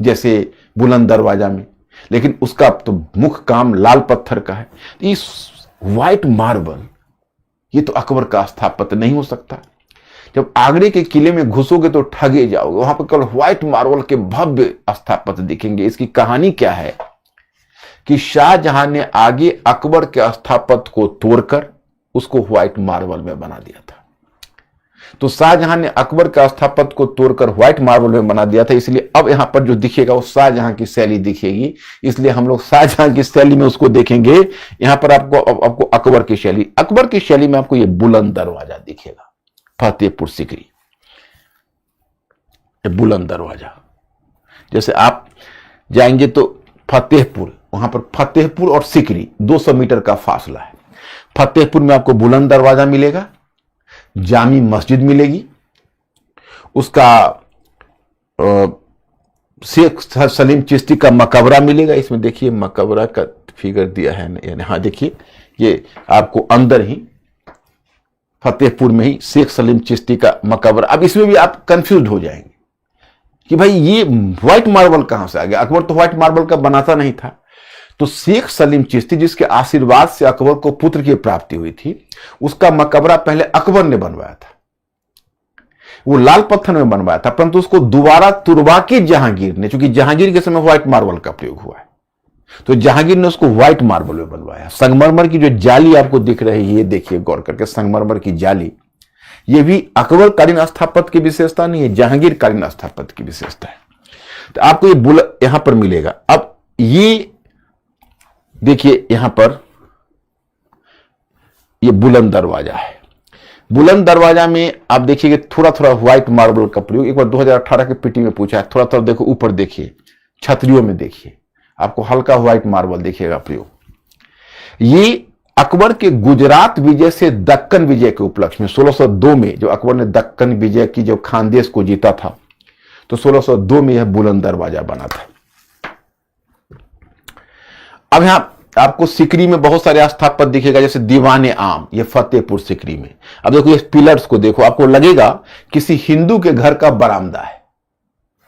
जैसे बुलंद दरवाजा में, लेकिन उसका तो मुख्य काम लाल पत्थर का है। इस व्हाइट मार्बल, ये तो अकबर का स्थापत्य नहीं हो सकता। जब आगरे के किले में घुसोगे तो ठगे जाओगे, वहां पर केवल व्हाइट मार्बल के भव्य स्थापत्य दिखेंगे। इसकी कहानी क्या है कि शाहजहां ने आगे अकबर के स्थापत्य को तोड़कर उसको व्हाइट मार्बल में बना दिया था। तो शाहजहां ने अकबर का स्थापत्य को तोड़कर व्हाइट मार्बल में बना दिया था, इसलिए अब यहां पर जो दिखेगा वो शाहजहां की शैली दिखेगी। इसलिए हम लोग शाहजहां की शैली में उसको देखेंगे। यहां पर आपको अकबर की शैली में आपको ये बुलंद दरवाजा दिखेगा, फतेहपुर सीकरी, बुलंद दरवाजा। जैसे आप जाएंगे तो फतेहपुर, वहां पर फतेहपुर और सीकरी 200 मीटर का फासला है। फतेहपुर में आपको बुलंद दरवाजा मिलेगा, जामी मस्जिद मिलेगी, उसका शेख सलीम चिश्ती का मकबरा मिलेगा। इसमें देखिए मकबरा का फिगर दिया है, यानी हाँ देखिए ये आपको अंदर ही फतेहपुर में ही शेख सलीम चिश्ती का मकबरा। अब इसमें भी आप कंफ्यूज हो जाएंगे कि भाई ये व्हाइट मार्बल कहां से आ गया। अकबर तो व्हाइट मार्बल का बनाता नहीं था। तो शेख सलीम चिश्ती, जिसके आशीर्वाद से अकबर को पुत्र की प्राप्ति हुई थी, उसका मकबरा पहले अकबर ने बनवाया था। वो लाल पत्थर में बनवाया था, परंतु उसको दोबारा तुरवा के जहांगीर ने, क्योंकि जहांगीर के समय व्हाइट मार्बल का प्रयोग हुआ है, तो जहांगीर ने उसको व्हाइट मार्बल में बनवाया। संगमरमर की जो जाली आपको दिख रही है, ये देखिए गौर करके, संगमरमर की जाली, ये भी अकबरकालीन स्थापत्य की विशेषता नहीं है, जहांगीरकालीन स्थापत्य की विशेषता है। तो आपको ये यहां पर मिलेगा। अब ये देखिए यहां पर ये बुलंद दरवाजा है। बुलंद दरवाजा में आप देखिए थोड़ा थोड़ा व्हाइट मार्बल का प्रयोग एक बार 2018 के पीटी में पूछा है। थोड़ा थोड़ा देखो, ऊपर देखिए, छतरियों में देखिए, आपको हल्का व्हाइट मार्बल देखिएगा प्रयोग। ये अकबर के गुजरात विजय से दक्कन विजय के उपलक्ष्य में 1602 में, जो अकबर ने दक्कन विजय की जब खानदेश को जीता था, तो 1602 में यह बुलंद दरवाजा बना था। अब यहां आपको सीकरी में बहुत सारे स्थापत्य दिखेगा, जैसे दीवाने आम, ये फतेहपुर सीकरी में। अब देखो ये पिलर्स को देखो, आपको लगेगा किसी हिंदू के घर का बरामदा है।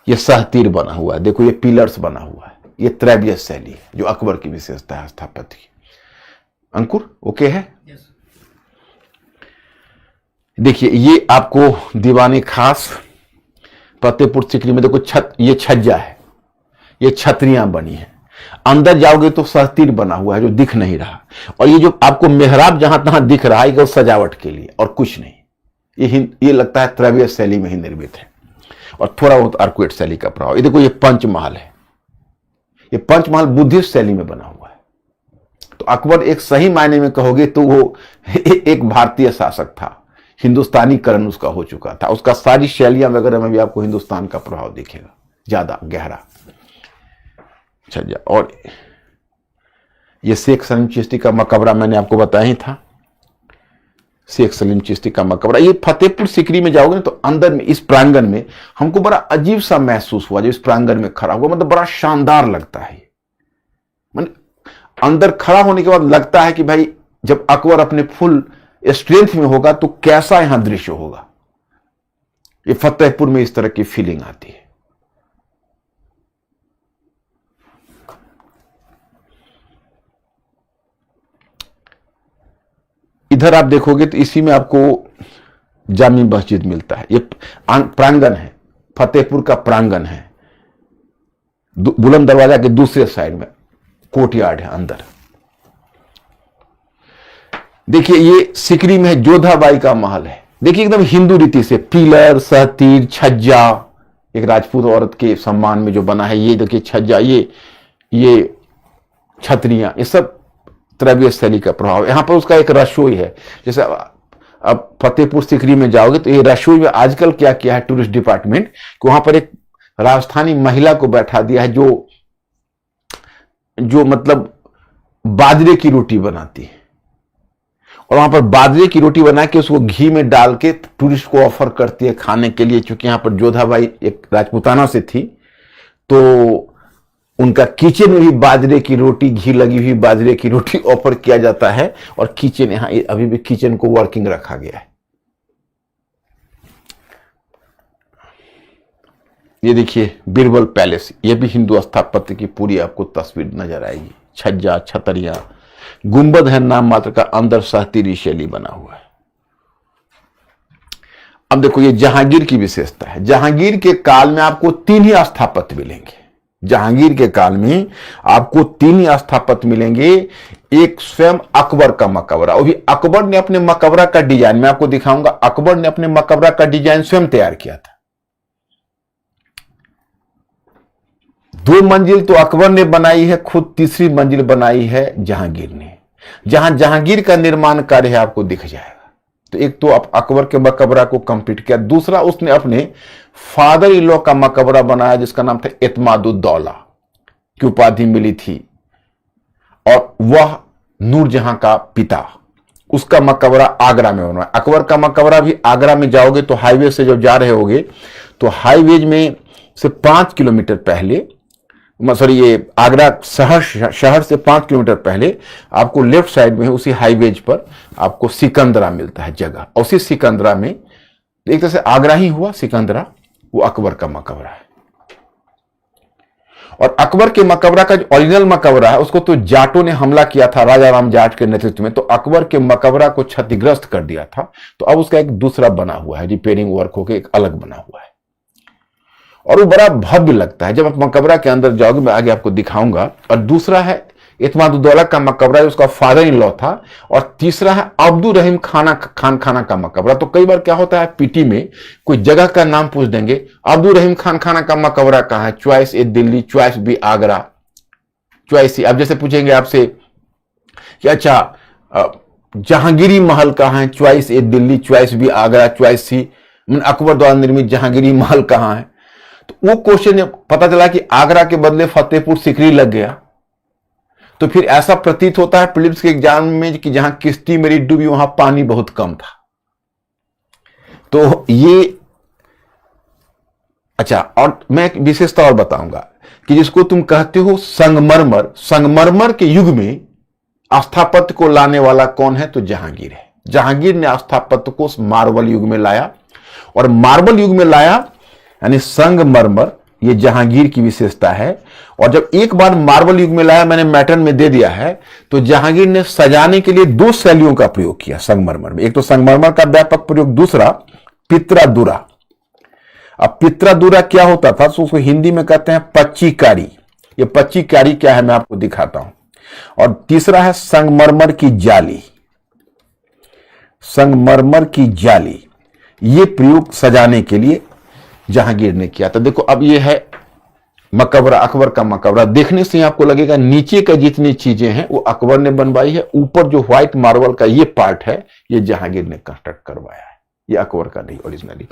ये सहतीर बना हुआ है, देखो ये पिलर्स बना हुआ है। ये त्रैविय शैली है, जो अकबर की विशेषता है स्थापत्य की। अंकुर ओके है? देखिए ये आपको दीवाने खास फतेहपुर सीकरी में देखो, ये छज्जा है, ये छतरियां बनी है। अंदर जाओगे तो सहतीर बना हुआ है जो दिख नहीं रहा, और ये जो आपको मेहराब जहां तहां दिख रहा है, ये सजावट के लिए और कुछ नहीं। ये लगता है त्रैविय शैली में ही निर्मित है, और थोड़ा बहुत आर्कुएट शैली का प्रभाव। ये देखो ये पंचमहल है, ये पंचमहल बुद्धिस्ट शैली में बना हुआ है। तो अकबर एक सही मायने में कहोगे तो वो एक भारतीय शासक था, हिंदुस्तानीकरण उसका हो चुका था। उसका सारी शैलियां वगैरह में भी आपको हिंदुस्तान का प्रभाव दिखेगा, ज्यादा गहरा छज्जा। और ये शेख सलीम चिश्ती का मकबरा मैंने आपको बताया ही था, शेख सलीम चिश्ती का मकबरा। ये फतेहपुर सीकरी में जाओगे ना, तो अंदर में इस प्रांगण में हमको बड़ा अजीब सा महसूस हुआ जब इस प्रांगण में खड़ा हुआ। मतलब बड़ा शानदार लगता है। अंदर खड़ा होने के बाद लगता है कि भाई जब अकबर अपने फुल स्ट्रेंथ में होगा तो कैसा यहां दृश्य होगा। ये फतेहपुर में इस तरह की फीलिंग आती है। इधर आप देखोगे तो इसी में आपको जामी मस्जिद मिलता है। ये प्रांगण है, फतेहपुर का प्रांगण है। बुलंद दरवाजा के दूसरे साइड में कोर्टयार्ड है अंदर। देखिए ये सीकरी में जोधाबाई का महल है। देखिए एकदम हिंदू रीति से पिलर, सहतीर, छज्जा, एक राजपूत औरत के सम्मान में जो बना है। ये देखिए छज्जा, ये छतरियां, ये सब त्रैविय शैली का प्रभाव। यहां पर उसका एक रसोई है। जैसे अब फतेहपुर सीकरी में जाओगे तो ये रसोई में आजकल क्या किया है टूरिस्ट डिपार्टमेंट, कि वहां पर एक राजस्थानी महिला को बैठा दिया है, जो मतलब बाजरे की रोटी बनाती है और वहां पर बाजरे की रोटी बना के उसको घी में डाल के टूरिस्ट को ऑफर करती है खाने के लिए। क्योंकि यहां पर जोधाबाई एक राजपूताना से थी, तो उनका किचन में भी बाजरे की रोटी, घी लगी हुई बाजरे की रोटी ऑफर किया जाता है। और किचन यहां अभी भी किचन को वर्किंग रखा गया है। ये देखिए बीरबल पैलेस, ये भी हिंदू स्थापत्य की पूरी आपको तस्वीर नजर आएगी। छज्जा, छतरिया, गुंबद है नाम मात्र का, अंदर सहतीरी शैली बना हुआ है। अब देखो ये जहांगीर की विशेषता है। जहांगीर के काल में आपको 3 ही स्थापत्य मिलेंगे। जहांगीर के काल में आपको 3 ही स्थापत्य मिलेंगे। एक स्वयं अकबर का मकबरा, वो भी अकबर ने अपने मकबरा का डिजाइन, मैं आपको दिखाऊंगा, अकबर ने अपने मकबरा का डिजाइन स्वयं तैयार किया था। 2 मंजिल तो अकबर ने बनाई है खुद, तीसरी मंजिल बनाई है जहांगीर ने। जहां जहांगीर का निर्माण कार्य है आपको दिख जाएगा। तो एक तो आप अकबर के मकबरा को कंप्लीट किया, दूसरा उसने अपने फादर इन लॉ का मकबरा बनाया जिसका नाम था एतमादुद्दौला की उपाधि मिली थी, और वह नूरजहां का पिता, उसका मकबरा आगरा में बनवाया। अकबर का मकबरा भी आगरा में जाओगे तो हाईवे से जब जा रहे होगे तो हाईवे में से 5 किलोमीटर पहले, सॉरी ये आगरा शहर से 5 किलोमीटर पहले आपको लेफ्ट साइड में उसी हाईवेज पर आपको सिकंदरा मिलता है जगह। उसी सिकंदरा में एक तरह से आगरा ही हुआ सिकंदरा, वो अकबर का मकबरा है। और अकबर के मकबरा का जो ओरिजिनल मकबरा है उसको तो जाटों ने हमला किया था राजा राम जाट के नेतृत्व में, तो अकबर के मकबरा को क्षतिग्रस्त कर दिया था। तो अब उसका एक दूसरा बना हुआ है, रिपेयरिंग वर्क होकर एक अलग बना हुआ है और वो बड़ा भव्य लगता है। जब आप मकबरा के अंदर जाओगे, मैं आगे आपको दिखाऊंगा। और दूसरा है एतमादुद्दौला का मकबरा, उसका फादर इन लॉ था। और तीसरा है अब्दुल रहीम खान खाना का मकबरा। तो कई बार क्या होता है, पीटी में कोई जगह का नाम पूछ देंगे, अब्दुल रहीम खाना का मकबरा कहाँ है, choice A Delhi, choice B Agra, choice C. अब जैसे पूछेंगे आपसे कि अच्छा जहांगीरी महल कहाँ है, choice A Delhi, choice B Agra, choice C Akbar द्वारा निर्मित जहांगीरी महल कहाँ है। तो वो क्वेश्चन पता चला कि आगरा के बदले फतेहपुर सिकरी लग गया। तो फिर ऐसा प्रतीत होता है प्रीलिम्स के एग्जाम में कि जहां किश्ती मेरी डूबी वहां पानी बहुत कम था। तो ये अच्छा, और मैं एक विशेषता और बताऊंगा कि जिसको तुम कहते हो संगमरमर, संगमरमर के युग में स्थापत्य को लाने वाला कौन है, तो जहांगीर है। जहांगीर ने स्थापत्य को मार्बल युग में लाया, और मार्बल युग में लाया यानी संगमरमर, ये जहांगीर की विशेषता है। और जब एक बार मार्बल युग में लाया, मैंने मैटन में दे दिया है, तो जहांगीर ने सजाने के लिए 2 शैलियों का प्रयोग किया संगमरमर में। एक तो संगमरमर का व्यापक प्रयोग, दूसरा पित्रादुरा। अब पित्रादुरा क्या होता था, तो उसको हिंदी में कहते हैं पच्चीकारी। ये पच्चीकारी क्या है मैं आपको दिखाता हूं। और तीसरा है संगमरमर की जाली। संगमरमर की जाली, ये प्रयोग सजाने के लिए जहांगीर ने किया था। देखो अब ये है मकबरा, अकबर का मकबरा। देखने से आपको लगेगा नीचे का जितनी चीजें हैं वो अकबर ने बनवाई है, ऊपर जो व्हाइट मार्बल का ये पार्ट है ये जहांगीर ने कंस्ट्रक्ट करवाया है, ये अकबर का नहीं ओरिजिनली।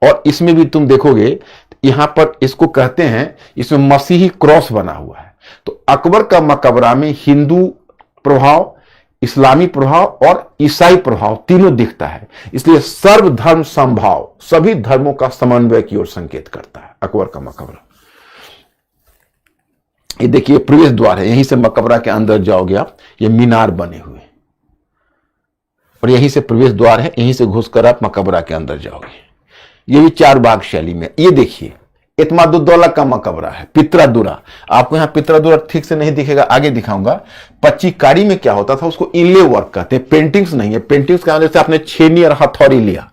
और इसमें भी तुम देखोगे यहां पर इसको कहते हैं, इसमें मसीही क्रॉस बना हुआ है। तो अकबर का मकबरा में हिंदू प्रभाव, इस्लामी प्रभाव और ईसाई प्रभाव तीनों दिखता है, इसलिए सर्वधर्म समभाव, सभी धर्मों का समन्वय की ओर संकेत करता है अकबर का मकबरा। ये देखिए प्रवेश द्वार है, यहीं से मकबरा के अंदर जाओगे आप, ये मीनार बने हुए और यहीं से प्रवेश द्वार है, यहीं से घुसकर आप मकबरा के अंदर जाओगे। ये भी 4 बाग शैली में। ये देखिए एतमादुद्दौला का मकबरा है, पित्रादुरा। आपको यहां पित्रादुरा ठीक से नहीं दिखेगा, आगे दिखाऊंगा। पच्चीकारी में क्या होता था, उसको इनले वर्क कहते हैं, पेंटिंग्स नहीं है। पेंटिंग्स का जैसे आपने छेनी और हथौड़ी लिया,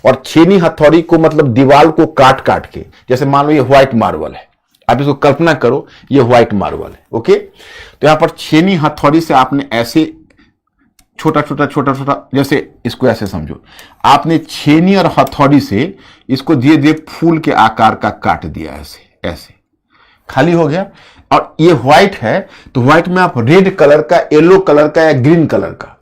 और छेनी हथौड़ी को मतलब दीवार को काट काट के, जैसे मान लो ये व्हाइट मार्बल है, आप इसको कल्पना करो ये व्हाइट मार्बल है, ओके। तो यहां पर छेनी हथौड़ी से आपने ऐसे छोटा छोटा छोटा छोटा, जैसे इसको ऐसे समझो, आपने छेनी और हथौड़ी से इसको धीरे धीरे फूल के आकार का काट दिया, ऐसे ऐसे खाली हो गया। और ये व्हाइट है तो व्हाइट में आप रेड कलर का, येलो कलर का या ग्रीन कलर का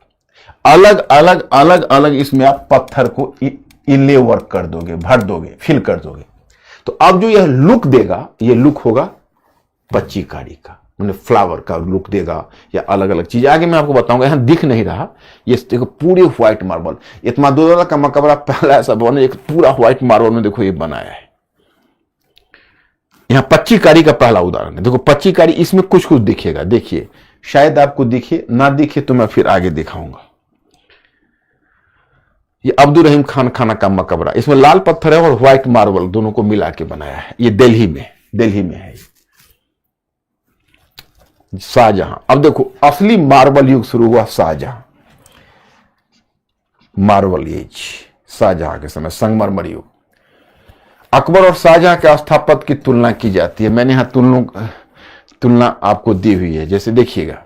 अलग अलग अलग अलग इसमें आप पत्थर को इनले वर्क कर दोगे, भर दोगे, फिल कर दोगे। तो अब जो यह लुक देगा, ये लुक होगा पच्चीकारी का। मैंने फ्लावर का लुक देगा या अलग अलग चीज आगे मैं आपको बताऊंगा। यहां दिख नहीं रहा, ये देखो पूरे व्हाइट मार्बल। इत्मादुद्दौला का मकबरा पहला ऐसा भवन है एक पूरा व्हाइट मार्बल में देखो ये बनाया है। यहां पच्चीकारी का पहला उदाहरण है। देखो पच्चीकारी, इसमें कुछ कुछ दिखेगा, देखिए शायद आपको दिखे ना दिखे तो मैं फिर आगे दिखाऊंगा। ये अब्दुल रहीम खान खाना का मकबरा, इसमें लाल पत्थर है और व्हाइट मार्बल दोनों को मिला के बनाया है। ये दिल्ली में है शाहजहां। अब देखो असली मार्बल युग शुरू हुआ शाहजहां, मार्बल एज शाहजहां के समय, संगमरमर युग। अकबर और शाहजहां के स्थापत्य की तुलना की जाती है। मैंने यहां तुलना आपको दी हुई है। जैसे देखिएगा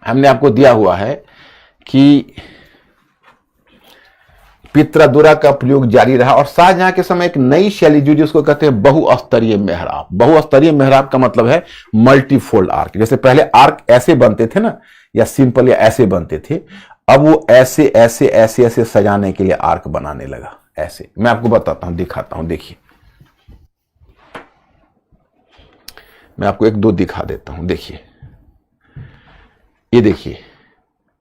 हमने आपको दिया हुआ है कि पित्रादुरा का प्रयोग जारी रहा और शाहजहां के समय एक नई शैली जुड़ी, उसको कहते हैं बहुस्तरीय मेहराब। बहुस्तरीय मेहराब का मतलब है मल्टीफोल्ड आर्क। जैसे पहले आर्क ऐसे बनते थे ना, या सिंपल या ऐसे बनते थे, अब वो ऐसे ऐसे ऐसे ऐसे सजाने के लिए आर्क बनाने लगा। ऐसे मैं आपको बताता हूं, दिखाता हूं, देखिए मैं आपको एक दो दिखा देता हूं। देखिए ये देखिए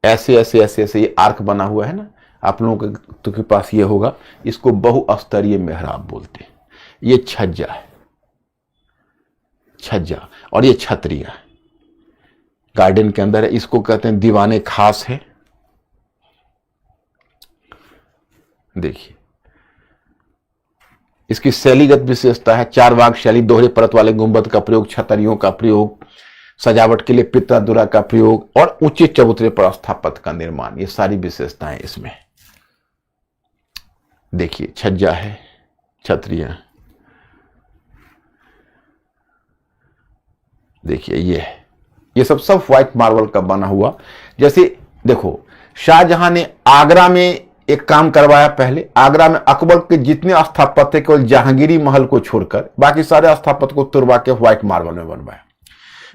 ऐसे ऐसे ऐसे ऐसे ये आर्क बना हुआ है ना, आप लोगों के पास ये होगा, इसको बहुस्तरीय मेहराब बोलते हैं। ये छज्जा है, छज्जा, और ये छतरियां गार्डन के अंदर है, इसको कहते हैं दीवाने खास है। देखिए इसकी शैलीगत विशेषता है, चार वाग शैली, दोहरे परत वाले गुंबद का प्रयोग, छतरियों का प्रयोग, सजावट के लिए पित्रादुरा का प्रयोग और ऊंचे चबूतरे पर स्थापत्य का निर्माण, ये सारी विशेषताएं इसमें। देखिए छज्जा है, छतरियां, देखिए ये सब व्हाइट मार्बल का बना हुआ। जैसे देखो शाहजहां ने आगरा में एक काम करवाया। पहले आगरा में अकबर के जितने स्थापत्य थे केवल जहांगीरी महल को छोड़कर बाकी सारे स्थापत्य को तुड़वा के व्हाइट मार्बल में बनवाया।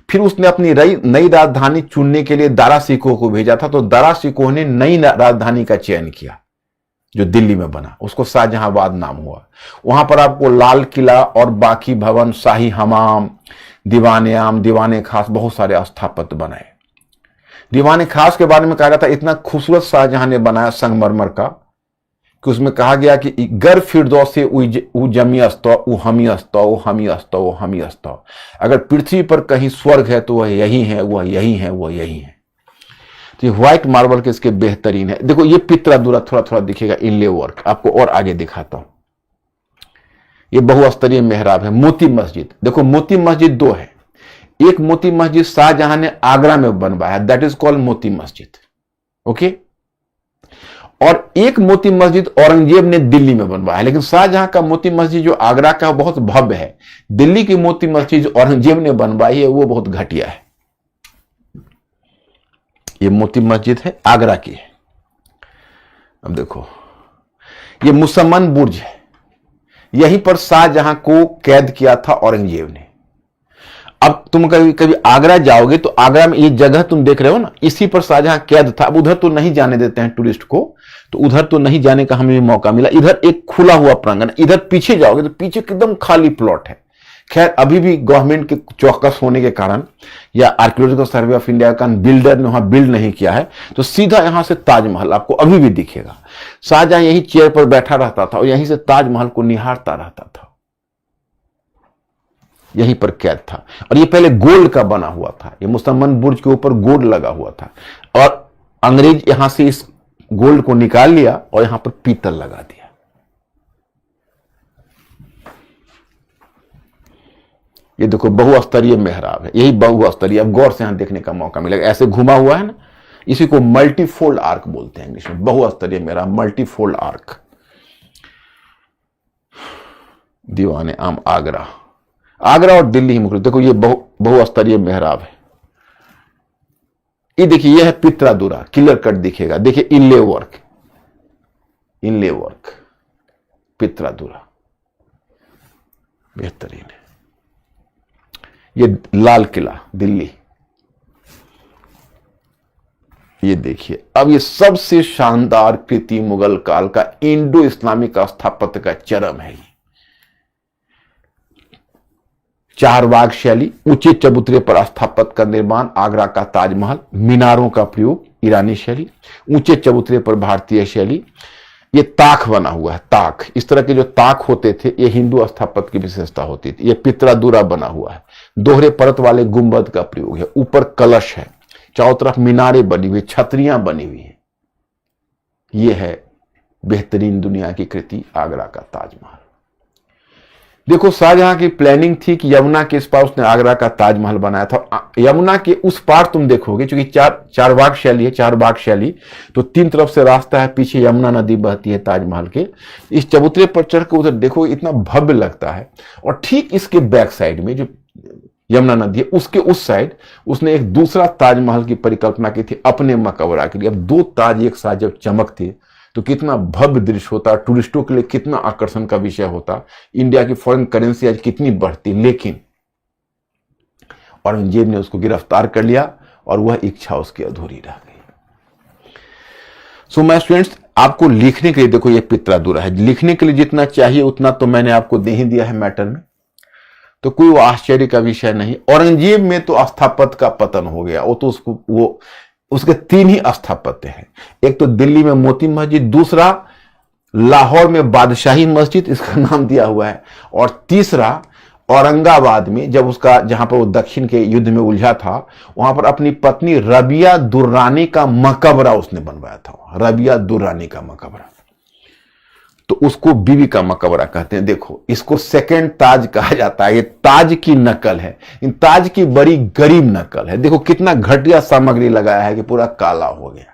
फिर उसने अपनी नई राजधानी चुनने के लिए दारा सिकोह को भेजा था, तो दारा सिकोह ने नई राजधानी का चयन किया जो दिल्ली में बना, उसको शाहजहांबाद नाम हुआ। वहां पर आपको लाल किला और बाकी भवन, शाही हमाम, दीवाने आम, दीवाने खास, बहुत सारे स्थापत्य बनाए। दीवाने खास के बारे में कहा जाता है इतना खूबसूरत शाहजहां ने बनाया संगमरमर का कि उसमें कहा गया कि गर फिरदौसे उ जमी अस्तो उ हमी अस्तो उ हमी अस्तो उ हमी अस्तो। अगर पृथ्वी पर कहीं स्वर्ग है तो वह यही है, वह यही है, वह यही है। तो ये व्हाइट मार्बल के इसके बेहतरीन है। देखो ये पित्रादुरा थोड़ा थोड़ा दिखेगा, इनले वर्क आपको और आगे दिखाता हूं। ये बहुस्तरीय मेहराब है। मोती मस्जिद, देखो मोती मस्जिद दो है। एक मोती मस्जिद शाहजहां ने आगरा में बनवाया, that is called Moti Masjid, okay. और एक मोती मस्जिद औरंगजेब ने दिल्ली में बनवाया, लेकिन शाहजहां का मोती मस्जिद जो आगरा का बहुत भव्य है। दिल्ली की मोती मस्जिद औरंगजेब ने बनवाई है, वो बहुत घटिया है। ये मोती मस्जिद है, आगरा की है। अब देखो ये मुसम्मन बुर्ज है, यहीं पर शाहजहां को कैद किया था औरंगजेब ने। अब तुम कभी कभी आगरा जाओगे तो आगरा में ये जगह तुम देख रहे हो ना, इसी पर शाहजहां कैद था। अब उधर तो नहीं जाने देते हैं टूरिस्ट को, तो उधर तो नहीं जाने का हमें मौका मिला। इधर एक खुला हुआ प्रांगण, इधर पीछे जाओगे तो पीछे एकदम खाली प्लॉट है। खैर अभी भी गवर्नमेंट के चौकस होने के कारण या आर्कियोलॉजिकल सर्वे ऑफ इंडिया का बिल्डर ने वहां बिल्ड नहीं किया है, तो सीधा यहां से ताजमहल आपको अभी भी दिखेगा। शाहजहां यही चेयर पर बैठा रहता था और यहीं से ताजमहल को निहारता रहता था, यहीं पर कैद था। और ये पहले गोल्ड का बना हुआ था, ये मुसम्मन बुर्ज के ऊपर गोल्ड लगा हुआ था, और अंग्रेज यहां से इस गोल्ड को निकाल लिया और यहां पर पीतल लगा दिया। ये देखो बहुस्तरीय मेहराब है, यही बहुस्तरीय। अब गौर से यहां देखने का मौका मिलेगा, ऐसे घुमा हुआ है ना, इसी को मल्टीफोल्ड आर्क बोलते हैं इंग्लिश में, बहुस्तरीय मेहराब, मल्टीफोल्ड आर्क। दीवाने आम आगरा, आगरा और दिल्ली ही मुख्य। देखो ये बहुस्तरीय मेहराब है। ये देखिए ये है पित्रादुरा, क्लियर कट दिखेगा। देखिए इनले वर्क, इनले वर्क, पित्रादुरा बेहतरीन है। ये लाल किला दिल्ली, ये देखिए। अब ये सबसे शानदार कृति मुगल काल का इंडो इस्लामिक स्थापत्य का चरम है। चारबाग शैली, ऊंचे चबूतरे पर स्थापत्य का निर्माण, आगरा का ताजमहल, मीनारों का प्रयोग, ईरानी शैली, ऊंचे चबूतरे पर भारतीय शैली। ये ताक बना हुआ है, ताक, इस तरह के जो ताक होते थे ये हिंदू स्थापत्य की विशेषता होती थी। ये पितरादुरा बना हुआ है, दोहरे परत वाले गुंबद का प्रयोग है, ऊपर कलश है, चारों तरफ मीनारें बनी हुई, छतरियां बनी हुई है। ये है बेहतरीन दुनिया की कृति आगरा का ताजमहल। देखो शाहजहां की प्लानिंग थी कि यमुना के इस पार उसने आगरा का ताजमहल बनाया था। यमुना के उस पार तुम देखोगे, क्योंकि चारबाग शैली है, चारबाग शैली, तो तीन तरफ से रास्ता है, पीछे यमुना नदी बहती है ताजमहल के। इस चबूतरे पर चढ़ के उधर देखो, इतना भव्य लगता है। और ठीक इसके बैक साइड में जो यमुना नदी है, उसके उस साइड उसने एक दूसरा ताजमहल की परिकल्पना की थी अपने मकबरा के लिए। अब दो ताज एक साथ जब चमकते तो कितना भव्य दृश्य होता, टूरिस्टों के लिए कितना आकर्षण का विषय होता, इंडिया की फॉरेन करेंसी आज कितनी बढ़ती। लेकिन औरंगजेब ने उसको गिरफ्तार कर लिया और वह इच्छा उसकी अधूरी रह गई। सो माय स्टूडेंट्स, आपको लिखने के लिए देखो ये पितरादुरा है, लिखने के लिए जितना चाहिए उतना तो मैंने आपको दे ही दिया है मैटर में, तो कोई वो आश्चर्य का विषय नहीं। औरंगजेब में तो स्थापत्य का पतन हो गया, वो तो उसके तीन ही स्थापत्य हैं। एक तो दिल्ली में मोती मस्जिद, दूसरा लाहौर में बादशाही मस्जिद, इसका नाम दिया हुआ है, और तीसरा औरंगाबाद में जब उसका, जहां पर वो दक्षिण के युद्ध में उलझा था, वहां पर अपनी पत्नी रबिया दुर्रानी का मकबरा उसने बनवाया था। रबिया दुर्रानी का मकबरा, तो उसको बीवी का मकबरा कहते हैं। देखो इसको सेकंड ताज कहा जाता है, ये ताज की नकल है, इन ताज की बड़ी गरीब नकल है। देखो कितना घटिया सामग्री लगाया है कि पूरा काला हो गया,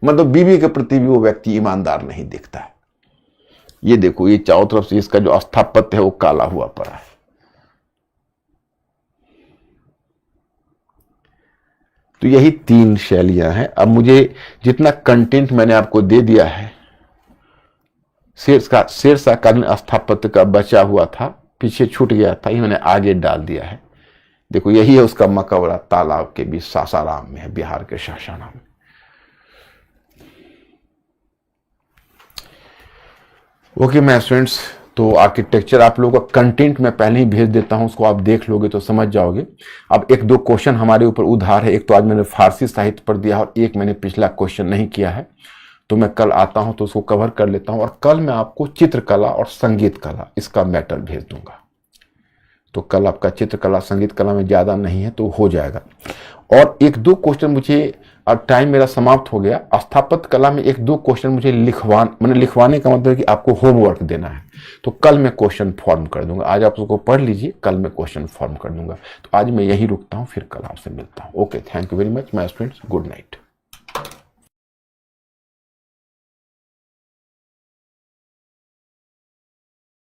मतलब बीवी के प्रति भी वो व्यक्ति ईमानदार नहीं दिखता है। ये देखो ये चारों तरफ से इसका जो स्थापत्य है वो काला हुआ पड़ा है। तो यही तीन शैलियां हैं। अब मुझे जितना कंटेंट मैंने आपको दे दिया है, शेरशाहकालीन स्थापत्य का बचा हुआ था, पीछे छूट गया था, ये मैंने आगे डाल दिया है। देखो यही है उसका मकबरा, तालाब के बीच सासाराम में है, बिहार के सासाराम में। ओके माय स्टूडेंट्स, तो आर्किटेक्चर आप लोगों का कंटेंट मैं पहले ही भेज देता हूं, उसको आप देख लोगे तो समझ जाओगे। अब एक दो क्वेश्चन हमारे ऊपर उधार है, एक तो आज मैंने फारसी साहित्य पर दिया और एक मैंने पिछला क्वेश्चन नहीं किया है, तो मैं कल आता हूं तो उसको कवर कर लेता हूं। और कल मैं आपको चित्रकला और संगीत कला इसका मैटर भेज दूंगा, तो कल आपका चित्रकला संगीत कला में ज्यादा नहीं है तो हो जाएगा। और एक दो क्वेश्चन मुझे, अब टाइम मेरा समाप्त हो गया, स्थापत्य कला में एक दो क्वेश्चन मुझे लिखवाने का मतलब कि आपको होमवर्क देना है, तो कल मैं क्वेश्चन फॉर्म कर दूंगा। आज आप उसको पढ़ लीजिए, कल मैं क्वेश्चन फॉर्म कर दूंगा। तो आज मैं यही रुकता हूं, फिर कल आपसे मिलता हूं। Okay, thank you very much my students, good night.